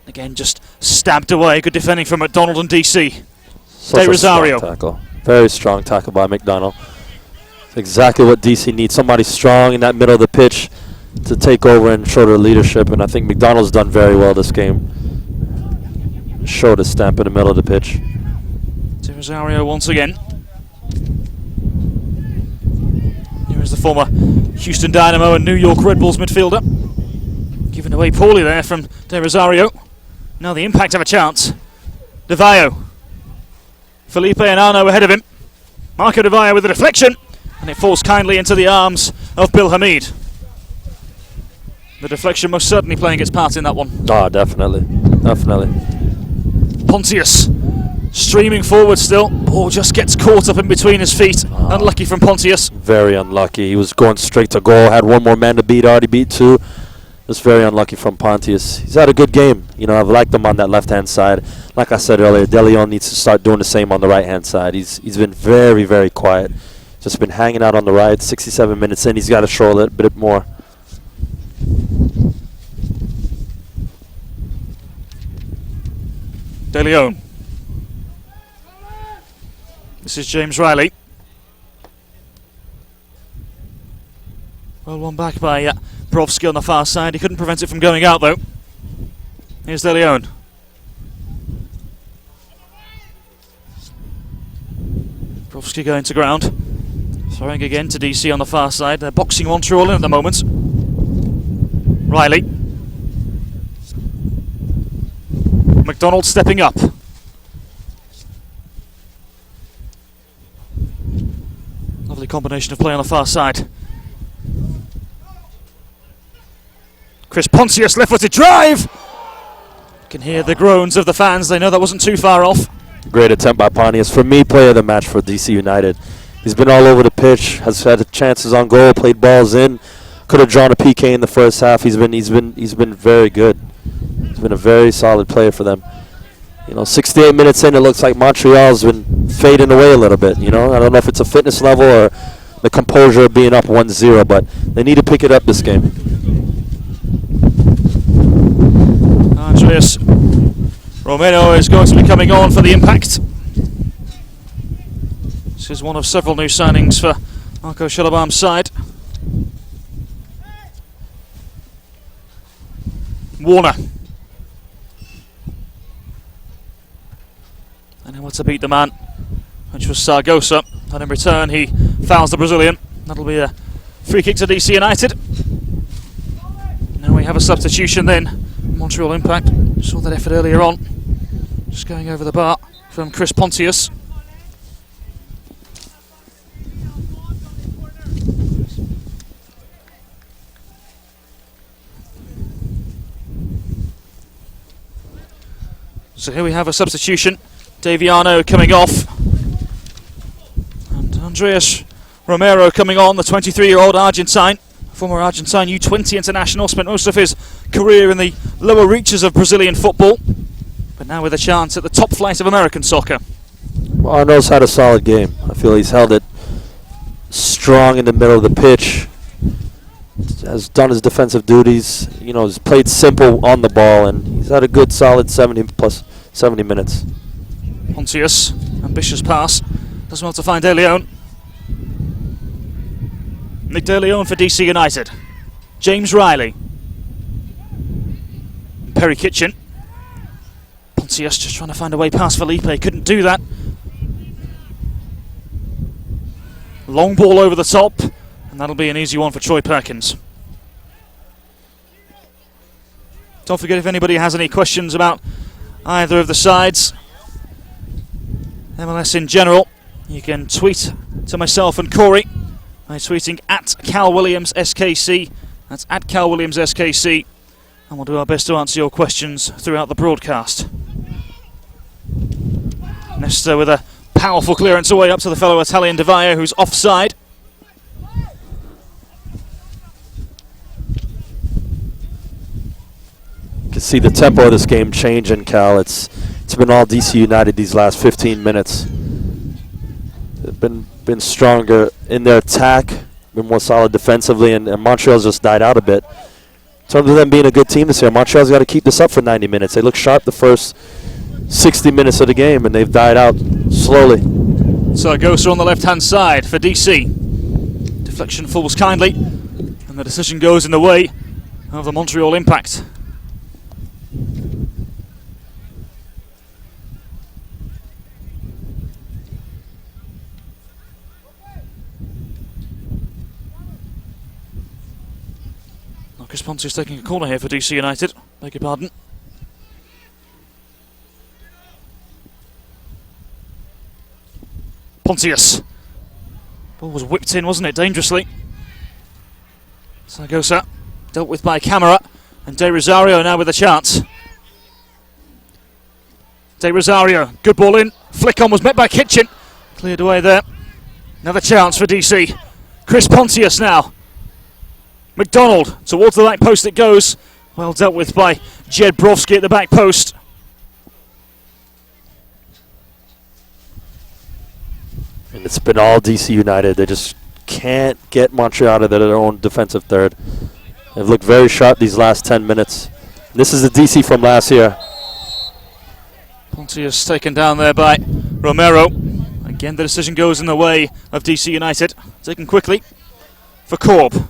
again just stabbed away. Good defending from McDonald and DC. De Rosario. Tackle. Very strong tackle by McDonald. It's exactly what DC needs. Somebody strong in that middle of the pitch to take over and show their leadership. And I think McDonald's done very well this game. Showed his stamp in the middle of the pitch. De Rosario once again. Here is the former Houston Dynamo and New York Red Bulls midfielder. Given away poorly there from De Rosario. Now the Impact have a chance. Davio. Felipe Anano ahead of him. Marco Davio with a deflection, and it falls kindly into the arms of Bill Hamid. The deflection most certainly playing its part in that one. Oh, definitely. Definitely. Pontius streaming forward still. Ball just gets caught up in between his feet. Unlucky from Pontius. Very unlucky. He was going straight to goal. Had one more man to beat. Already beat two. Just very unlucky from Pontius. He's had a good game. You know, I've liked him on that left-hand side. Like I said earlier, De Leon needs to start doing the same on the right-hand side. He's been very, very quiet. Just been hanging out on the right. 67 minutes in, he's got to show a little bit more. De Leon. This is James Riley. Well, one back by Brovsky on the far side. He couldn't prevent it from going out though. Here's De Leon. Brovsky going to ground. Throwing again to DC on the far side. They're boxing Montreal in at the moment. Riley. McDonald stepping up. Lovely combination of play on the far side. Chris Pontius, left-footed drive! You can hear the groans of the fans. They know that wasn't too far off. Great attempt by Pontius. For me, player of the match for DC United. He's been all over the pitch, has had chances on goal, played balls in, could have drawn a PK in the first half. He's been very good. He's been a very solid player for them. You know, 68 minutes in, it looks like Montreal's been fading away a little bit. You know, I don't know if it's a fitness level or the composure of being up 1-0, but they need to pick it up this game. Andreas Romero is going to be coming on for the Impact. is one of several new signings for Marco Schellerbaum's side. Warner. And he wants to beat the man, which was Sargosa. And in return, he fouls the Brazilian. That'll be a free kick to DC United. Now we have a substitution then. Montreal Impact. Saw that effort earlier on. Just going over the bar from Chris Pontius. So here we have a substitution. Daviano coming off. And Andreas Romero coming on, the 23-year-old Argentine. Former Argentine U20 international, spent most of his career in the lower reaches of Brazilian football, but now with a chance at the top flight of American soccer. Well, Arno's had a solid game. I feel he's held it strong in the middle of the pitch, has done his defensive duties, you know, he's played simple on the ball, and he's had a good solid 70 minutes. Pontius, ambitious pass, doesn't want to find De Leon. Nick De Leon for DC United. James Riley. Perry Kitchen. Pontius just trying to find a way past Felipe, couldn't do that. Long ball over the top, and that'll be an easy one for Troy Perkins. Don't forget, if anybody has any questions about either of the sides, MLS in general, you can tweet to myself and Corey by tweeting at Cal Williams SKC. That's at Cal Williams SKC, and we'll do our best to answer your questions throughout the broadcast. Nesta with a powerful clearance away up to the fellow Italian Di Vaio, who's offside. You can see the tempo of this game changing, Cal. It's been all DC United these last 15 minutes. They've been stronger in their attack, been more solid defensively, and Montreal's just died out a bit. In terms of them being a good team this year, Montreal's got to keep this up for 90 minutes. They look sharp the first 60 minutes of the game, and they've died out slowly. Sargosa on the left-hand side for DC. Deflection falls kindly, and the decision goes in the way of the Montreal Impact. Marcus Pontius taking a corner here for DC United. Beg your pardon. Pontius. Ball was whipped in, wasn't it, dangerously. Sargosa dealt with by Camara, and De Rosario now with a chance. De Rosario, good ball in. Flick on was met by Kitchen. Cleared away there. Another chance for DC. Chris Pontius now. McDonald, towards the back post it goes. Well dealt with by Jed Brovsky at the back post. And it's been all DC United. They just can't get Montreal out of their own defensive third. They've looked very sharp these last 10 minutes. This is the DC from last year. Pontius taken down there by Romero. Again, the decision goes in the way of DC United. Taken quickly for Korb.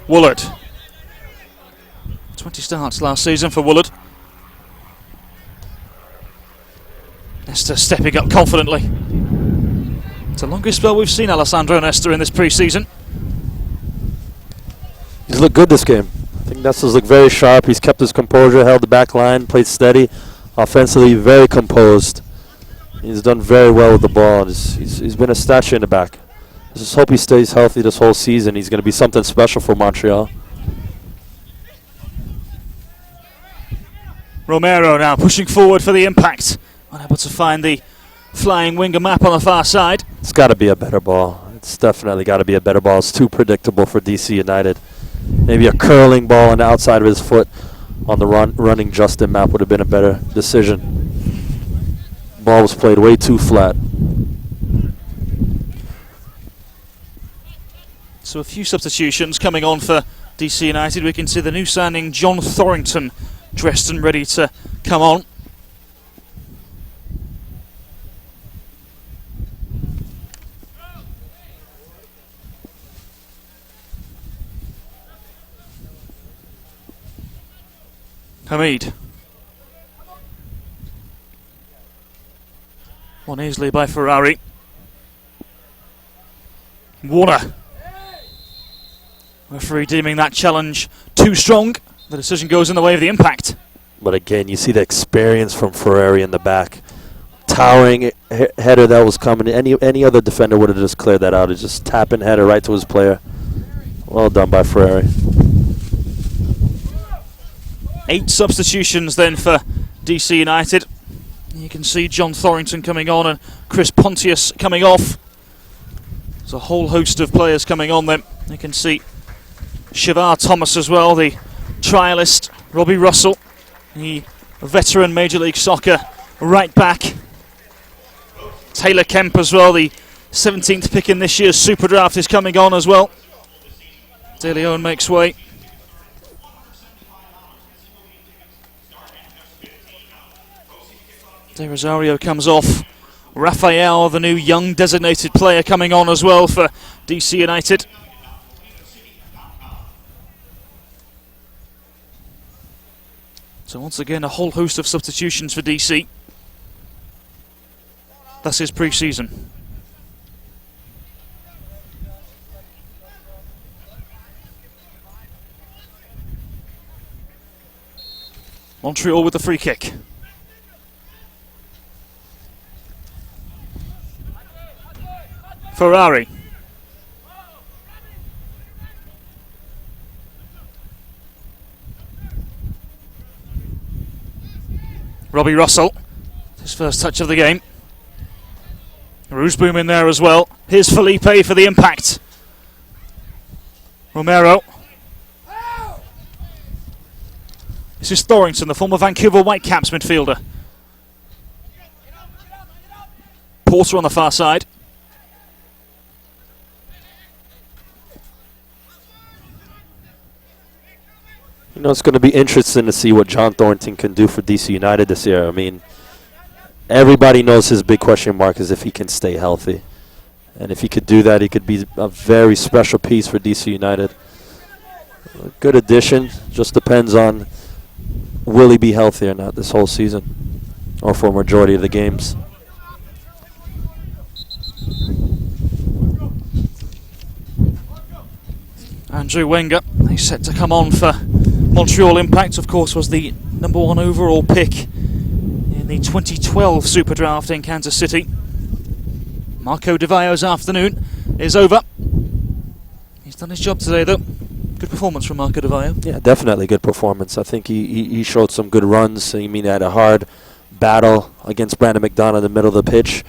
Woolard. 20 starts last season for Woolard. Nesta stepping up confidently. It's the longest spell we've seen Alessandro Nesta in this pre-season. He's looked good this game. I think Nesta's looked very sharp. He's kept his composure, held the back line, played steady. Offensively, very composed. He's done very well with the ball. He's been a statue in the back. I just hope he stays healthy this whole season. He's going to be something special for Montreal. Romero now pushing forward for the Impact. Unable to find the flying winger map on the far side. It's got to be a better ball. It's definitely got to be a better ball. It's too predictable for DC United. Maybe a curling ball on the outside of his foot on the running Justin map would have been a better decision. Ball was played way too flat. So a few substitutions coming on for DC United. We can see the new signing John Thorrington dressed and ready to come on. Hamid. Won easily by Ferrari. Warner. Referee deeming that challenge too strong. The decision goes in the way of the Impact. But again, you see the experience from Ferrari in the back. Towering header that was coming. Any other defender would have just cleared that out. It's just tapping header right to his player. Well done by Ferrari. 8 substitutions then for DC United. You can see John Thorrington coming on and Chris Pontius coming off. There's a whole host of players coming on then. You can see Shavar Thomas as well, the trialist. Robbie Russell, the veteran Major League Soccer right back. Taylor Kemp as well, the 17th pick in this year's Super Draft, is coming on as well. De Leon makes way. De Rosario comes off. Rafael, the new young designated player, coming on as well for DC United. So once again, a whole host of substitutions for DC. That's his pre-season. Montreal with the free kick. Ferrari. Robbie Russell, his first touch of the game. Roosboom in there as well. Here's Felipe for the Impact. Romero. This is Thorrington, the former Vancouver Whitecaps midfielder. Porter on the far side. You know, it's going to be interesting to see what John Thornton can do for DC United this year. I mean, everybody knows his big question mark is if he can stay healthy. And if he could do that, he could be a very special piece for DC United. A good addition. Just depends on will he be healthy or not this whole season or for a majority of the games. Andrew Wenger, he's set to come on for Montreal Impact. Of course, was the #1 overall pick in the 2012 Super Draft in Kansas City. Marco Di Vaio's afternoon is over. He's done his job today, though. Good performance from Marco Di Vaio. Yeah, definitely good performance. I think he showed some good runs. I mean, he had a hard battle against Brandon McDonough in the middle of the pitch.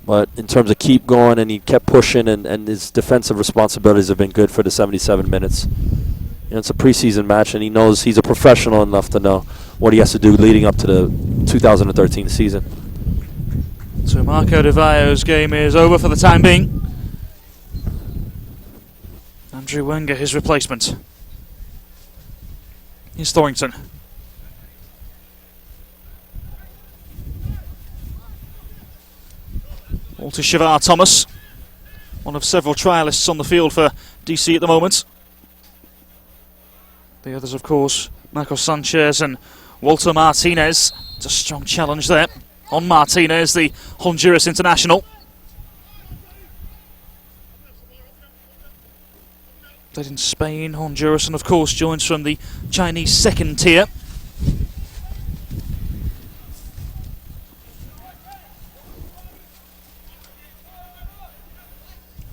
But in terms of keep going, and he kept pushing, and his defensive responsibilities have been good for the 77 minutes. You know, it's a preseason match, and he knows he's a professional enough to know what he has to do leading up to the 2013 season. So Marco Di Vaio's game is over for the time being. Andrew Wenger, his replacement. Here's Thorrington. Walter Shavar Thomas, one of several trialists on the field for DC at the moment. The others, of course, Marcos Sanchez and Walter Martinez. It's a strong challenge there on Martinez, the Honduras international. Played in Spain, Honduras, and of course joins from the Chinese second tier.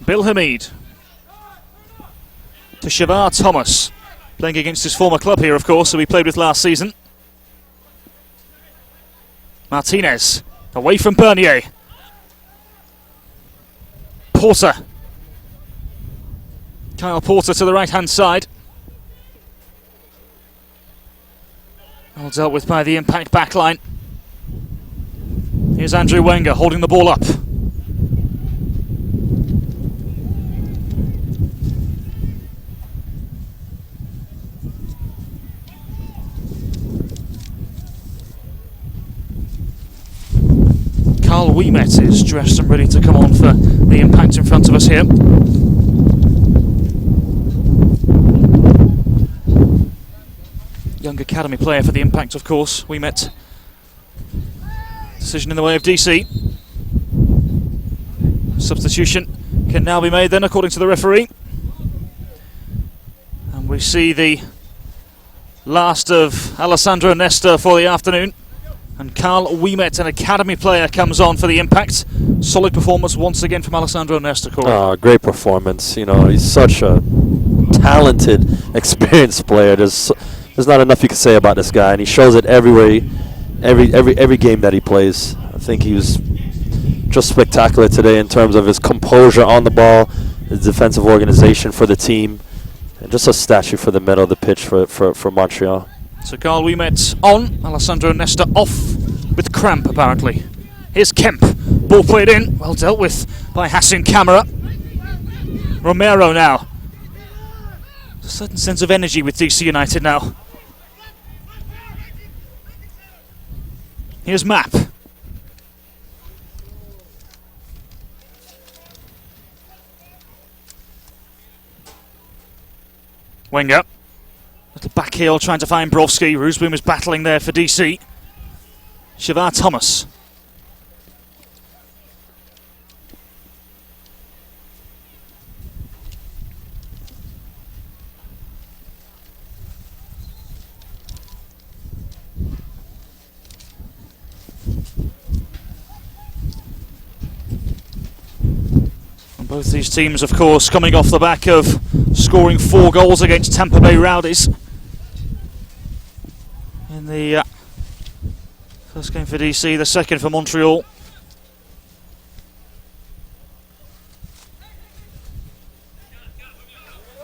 Bill Hamid to Shavar Thomas, playing against his former club here, of course, who he played with last season. Martinez, away from Bernier. Porter. Kyle Porter to the right-hand side. All dealt with by the Impact backline. Here's Andrew Wenger holding the ball up. Carl Wiemet is dressed and ready to come on for the Impact in front of us here. Young academy player for the Impact, of course, Wiemet. Decision in the way of DC. Substitution can now be made then, according to the referee. And we see the last of Alessandro Nesta for the afternoon. And Carl Wiemet, an academy player, comes on for the Impact. Solid performance once again from Alessandro Nesta, Corey. Great performance. You know, he's such a talented, experienced player. There's not enough you can say about this guy, and he shows it everywhere, every game that he plays. I think he was just spectacular today in terms of his composure on the ball, his defensive organization for the team, and just a statue for the middle of the pitch for Montreal. So Carl Wiemet on, Alessandro Nesta off with cramp apparently. Here's Kemp, ball played in, well dealt with by Hassan Camara. Romero now. There's a certain sense of energy with DC United now. Here's Map. Wenger. Little back heel trying to find Brovsky. Roosboom is battling there for DC. Shavar Thomas. And both these teams, of course, coming off the back of scoring 4 goals against Tampa Bay Rowdies in the first game for DC, the second for Montreal.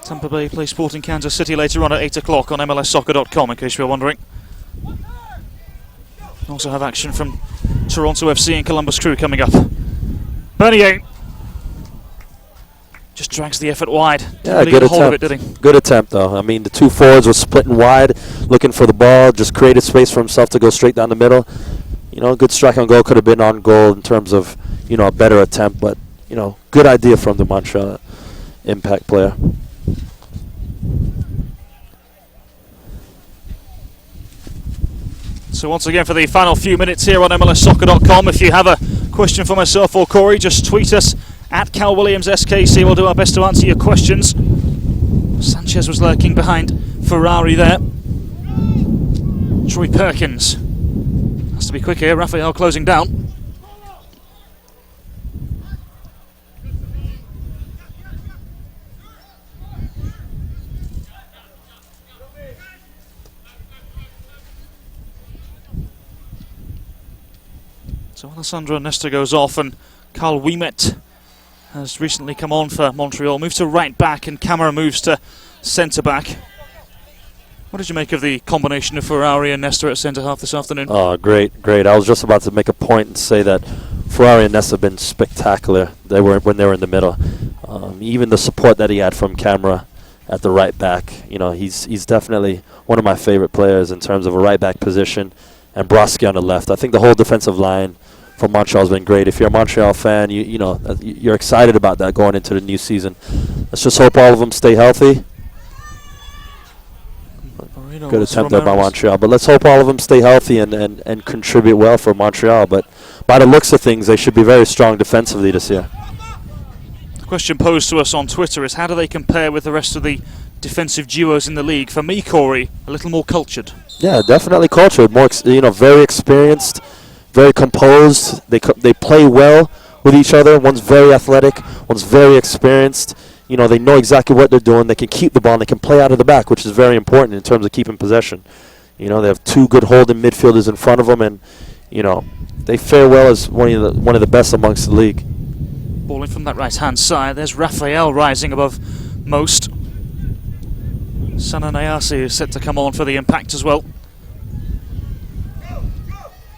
Tampa Bay play Sporting Kansas City later on at 8 o'clock on MLSsoccer.com, in case you were wondering. Also have action from Toronto FC and Columbus Crew coming up. Bernier just drags the effort wide. Yeah, good attempt. Good attempt, though. I mean, the two forwards were splitting wide, looking for the ball, just created space for himself to go straight down the middle. You know, good strike on goal, could have been on goal in terms of, you know, a better attempt, but, you know, good idea from the Montreal Impact player. So once again, for the final few minutes here on MLSsoccer.com, if you have a question for myself or Corey, just tweet us at Cal Williams SKC. We'll do our best to answer your questions. Sanchez was lurking behind Ferrari there. Troy Perkins has to be quick here. Raphael closing down. So Alessandro Nesta goes off, and Carl Wiemet has recently come on for Montreal. Moves to right back, and Camara moves to centre back. What did you make of the combination of Ferrari and Nesta at centre half this afternoon? Oh, great. I was just about to make a point and say that Ferrari and Nesta have been spectacular. When they were in the middle. Even the support that he had from Camara at the right back. You know, he's definitely one of my favorite players in terms of a right back position. And Brovsky on the left. I think the whole defensive line for Montreal has been great. If you're a Montreal fan, you're excited about that going into the new season. Let's just hope all of them stay healthy. Good attempt there by Montreal, but let's hope all of them stay healthy and contribute well for Montreal. But by the looks of things, they should be very strong defensively this year. The question posed to us on Twitter is, how do they compare with the rest of the defensive duos in the league? For me, Corey, a little more cultured. Yeah, definitely cultured. More, very experienced, very composed. They play well with each other. One's very athletic, one's very experienced. You know, they know exactly what they're doing. They can keep the ball, and they can play out of the back, which is very important in terms of keeping possession. You know, they have two good holding midfielders in front of them, and, you know, they fare well as one of the best amongst the league. Ball in from that right-hand side. There's Raphael rising above most. Sana Nayasi is set to come on for the Impact as well.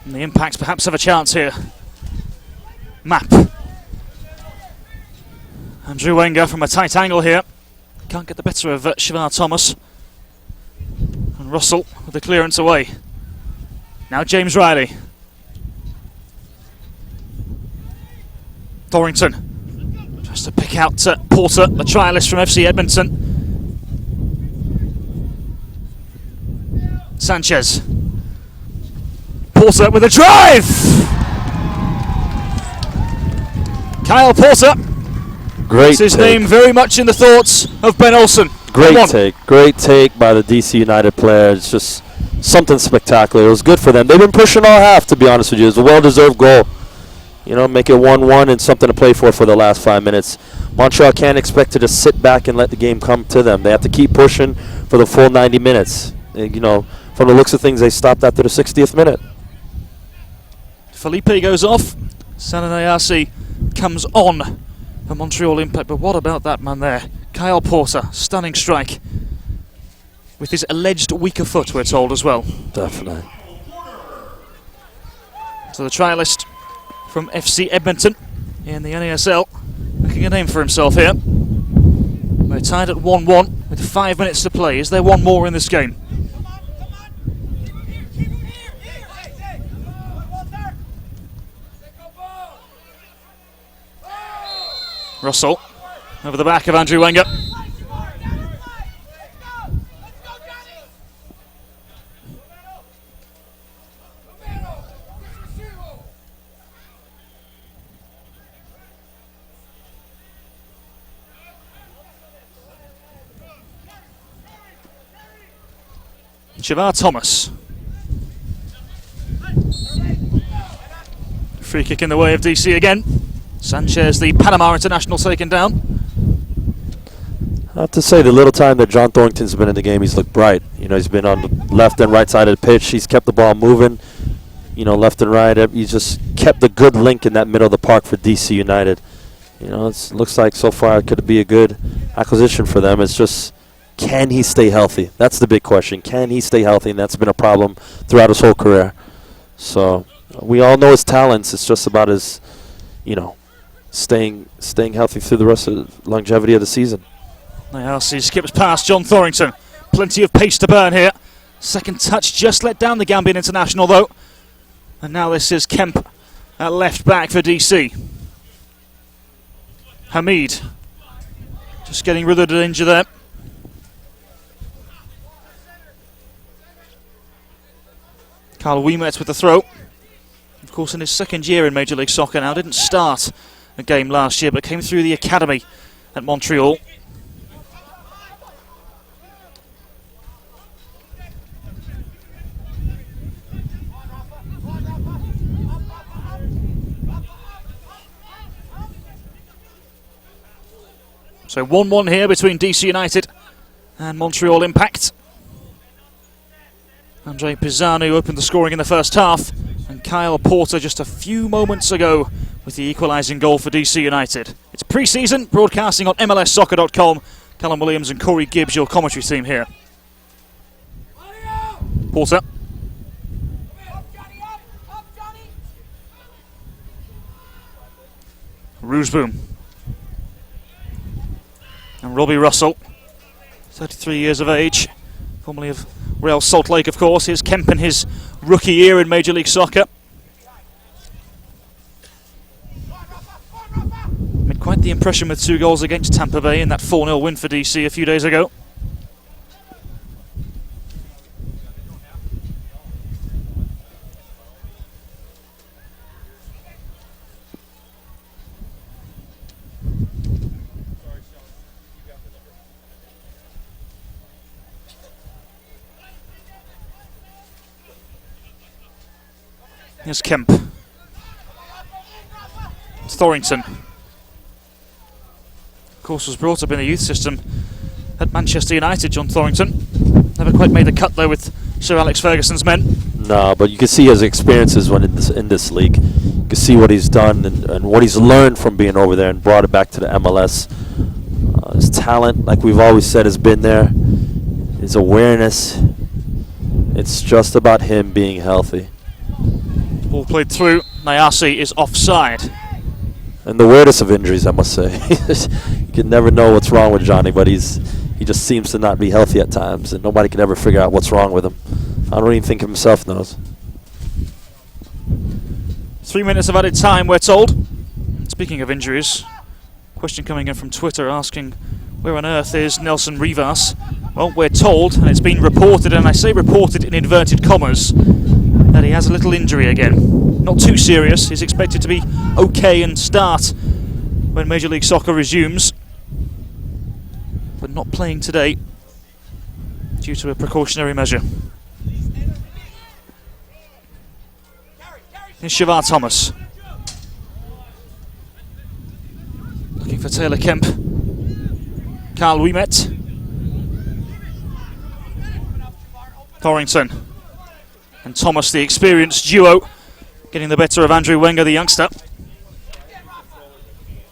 And the Impact perhaps have a chance here map. Andrew Wenger from a tight angle here. Can't get the better of Siobhan Thomas. And Russell with the clearance away. Now James Riley. Thorrington tries to pick out Porter, the trialist from FC Edmonton. Sanchez. Porter with a drive! Kyle Porter. Great It's his take. name very much in the thoughts of Ben Olsen. Great take by the DC United player. It's just something spectacular. It was good for them. They've been pushing all half, to be honest with you. It was a well-deserved goal. You know, make it 1-1 and something to play for the last 5 minutes. Montreal can't expect to just sit back and let the game come to them. They have to keep pushing for the full 90 minutes. And, you know, from the looks of things, they stopped after the 60th minute. Felipe goes off. Sananayasi comes on for Montreal Impact. But what about that man there? Kyle Porter, stunning strike. With his alleged weaker foot, we're told as well. Definitely. So the trialist from FC Edmonton in the NASL making a name for himself here. We're tied at 1-1 with 5 minutes to play. Is there one more in this game? Russell over the back of Andrew Wenger. Siobhan Thomas. Free kick in the way of DC again. Sanchez, the Panama international, taken down. I have to say, the little time that John Thornton's been in the game, he's looked bright. You know, he's been on the left and right side of the pitch. He's kept the ball moving, you know, left and right. He's just kept a good link in that middle of the park for DC United. You know, it looks like so far it could be a good acquisition for them. It's just, can he stay healthy? That's the big question. Can he stay healthy? And that's been a problem throughout his whole career. So we all know his talents. It's just about his, you know, staying healthy through the rest of the longevity of the season. He skips past John Thorrington. Plenty of pace to burn here. Second touch just let down the Gambian international though. And now this is Kemp at left back for DC. Hamid just getting rid of the danger there. Carl Wiemet with the throw. Of course, in his second year in Major League Soccer now, didn't start a game last year, but came through the academy at Montreal. So 1-1 here between DC United and Montreal Impact. Andre Pisanu opened the scoring in the first half, and Kyle Porter just a few moments ago with the equalising goal for DC United. It's pre-season, broadcasting on MLSsoccer.com. Callum Williams and Corey Gibbs, your commentary team here. Porter. Rooseboom. And Robbie Russell, 33 years of age, formerly of Real Salt Lake, of course. Here's Kemp in his rookie year in Major League Soccer. Made quite the impression with 2 goals against Tampa Bay in that 4-0 win for DC a few days ago. Here's Kemp. It's Thorrington. Of course, was brought up in the youth system at Manchester United, John Thorrington. Never quite made the cut, though, with Sir Alex Ferguson's men. No, but you can see his experiences when in this league. You can see what he's done and what he's learned from being over there and brought it back to the MLS. His talent, like we've always said, has been there. His awareness. It's just about him being healthy. Ball played through. Nayasi is offside. And the weirdest of injuries, I must say. You can never know what's wrong with Johnny, but he just seems to not be healthy at times, and nobody can ever figure out what's wrong with him. I don't even think himself knows. 3 minutes of added time, we're told. Speaking of injuries, question coming in from Twitter asking, where on earth is Nelson Rivas? Well, we're told, and it's been reported, and I say reported in inverted commas, that he has a little injury again. Not too serious. He's expected to be okay and start when Major League Soccer resumes, but not playing today due to a precautionary measure. Here's Shavar Thomas. Looking for Taylor Kemp. Carl Ouimet. Thorrington and Thomas, the experienced duo, getting the better of Andrew Wenger, the youngster.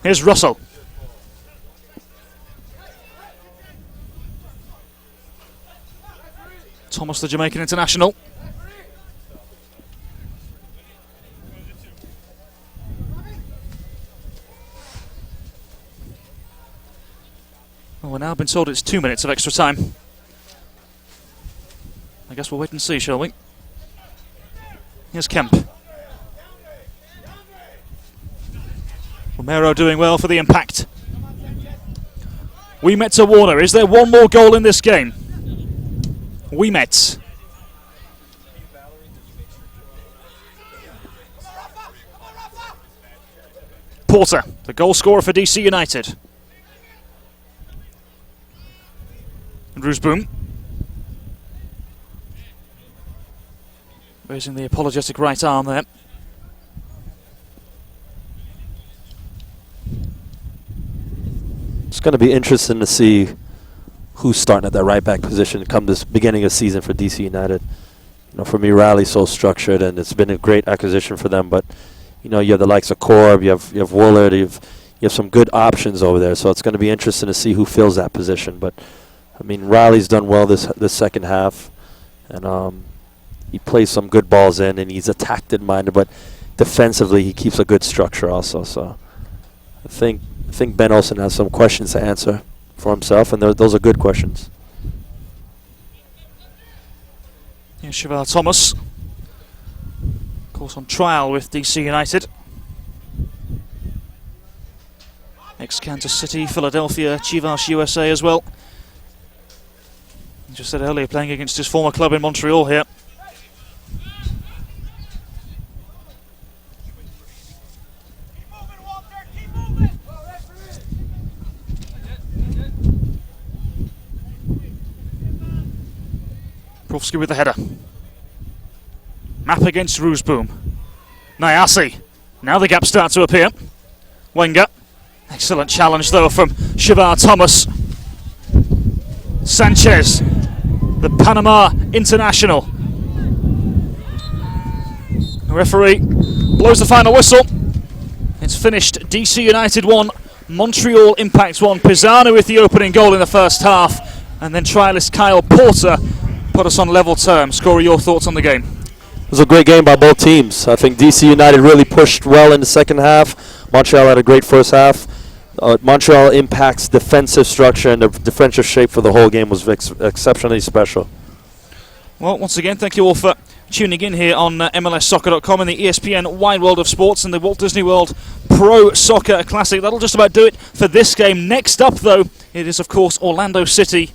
Here's Russell. Thomas, the Jamaican international. Well, we're now been told it's 2 minutes of extra time. I guess we'll wait and see, shall we? Here's Kemp. Romero doing well for the Impact. Ouimet to Warner. Is there one more goal in this game? Ouimet. Porter, the goal scorer for DC United. And Roosboom. Raising the apologetic right arm there. It's going to be interesting to see who's starting at that right back position come this beginning of season for DC United. You know, for me, Riley's so structured, and it's been a great acquisition for them. But you know, you have the likes of Korb, you have Woolard, you have some good options over there. So it's going to be interesting to see who fills that position. But I mean, Riley's done well this second half, and he plays some good balls in, and he's attack minded, but defensively he keeps a good structure also. So I think Ben Olsen has some questions to answer for himself, and those are good questions. Here's Shavar Thomas, of course on trial with DC United. Ex-Kansas City, Philadelphia, Chivas USA as well. Just said earlier, playing against his former club in Montreal here. Profsky with the header. Map against Roosboom. Nyasi. Now the gap starts to appear. Wenger. Excellent challenge though from Shavar Thomas. Sanchez, the Panama international. The referee blows the final whistle. It's finished. DC United 1, Montreal Impact 1. Pisano with the opening goal in the first half, and then trialist Kyle Porter put us on level terms. Corey, your thoughts on the game? It was a great game by both teams. I think DC United really pushed well in the second half. Montreal had a great first half. Montreal Impact's defensive structure and the defensive shape for the whole game was exceptionally special. Well, once again, thank you all for tuning in here on MLSsoccer.com and the ESPN Wide World of Sports and the Walt Disney World Pro Soccer Classic. That'll just about do it for this game. Next up, though, it is, of course, Orlando City,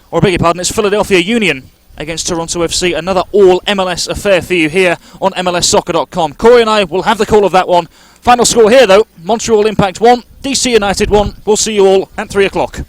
or I beg your pardon, it's Philadelphia Union against Toronto FC. Another all-MLS affair for you here on MLSsoccer.com. Corey and I will have the call of that one. Final score here, though, Montreal Impact 1, DC United 1. We'll see you all at 3 o'clock.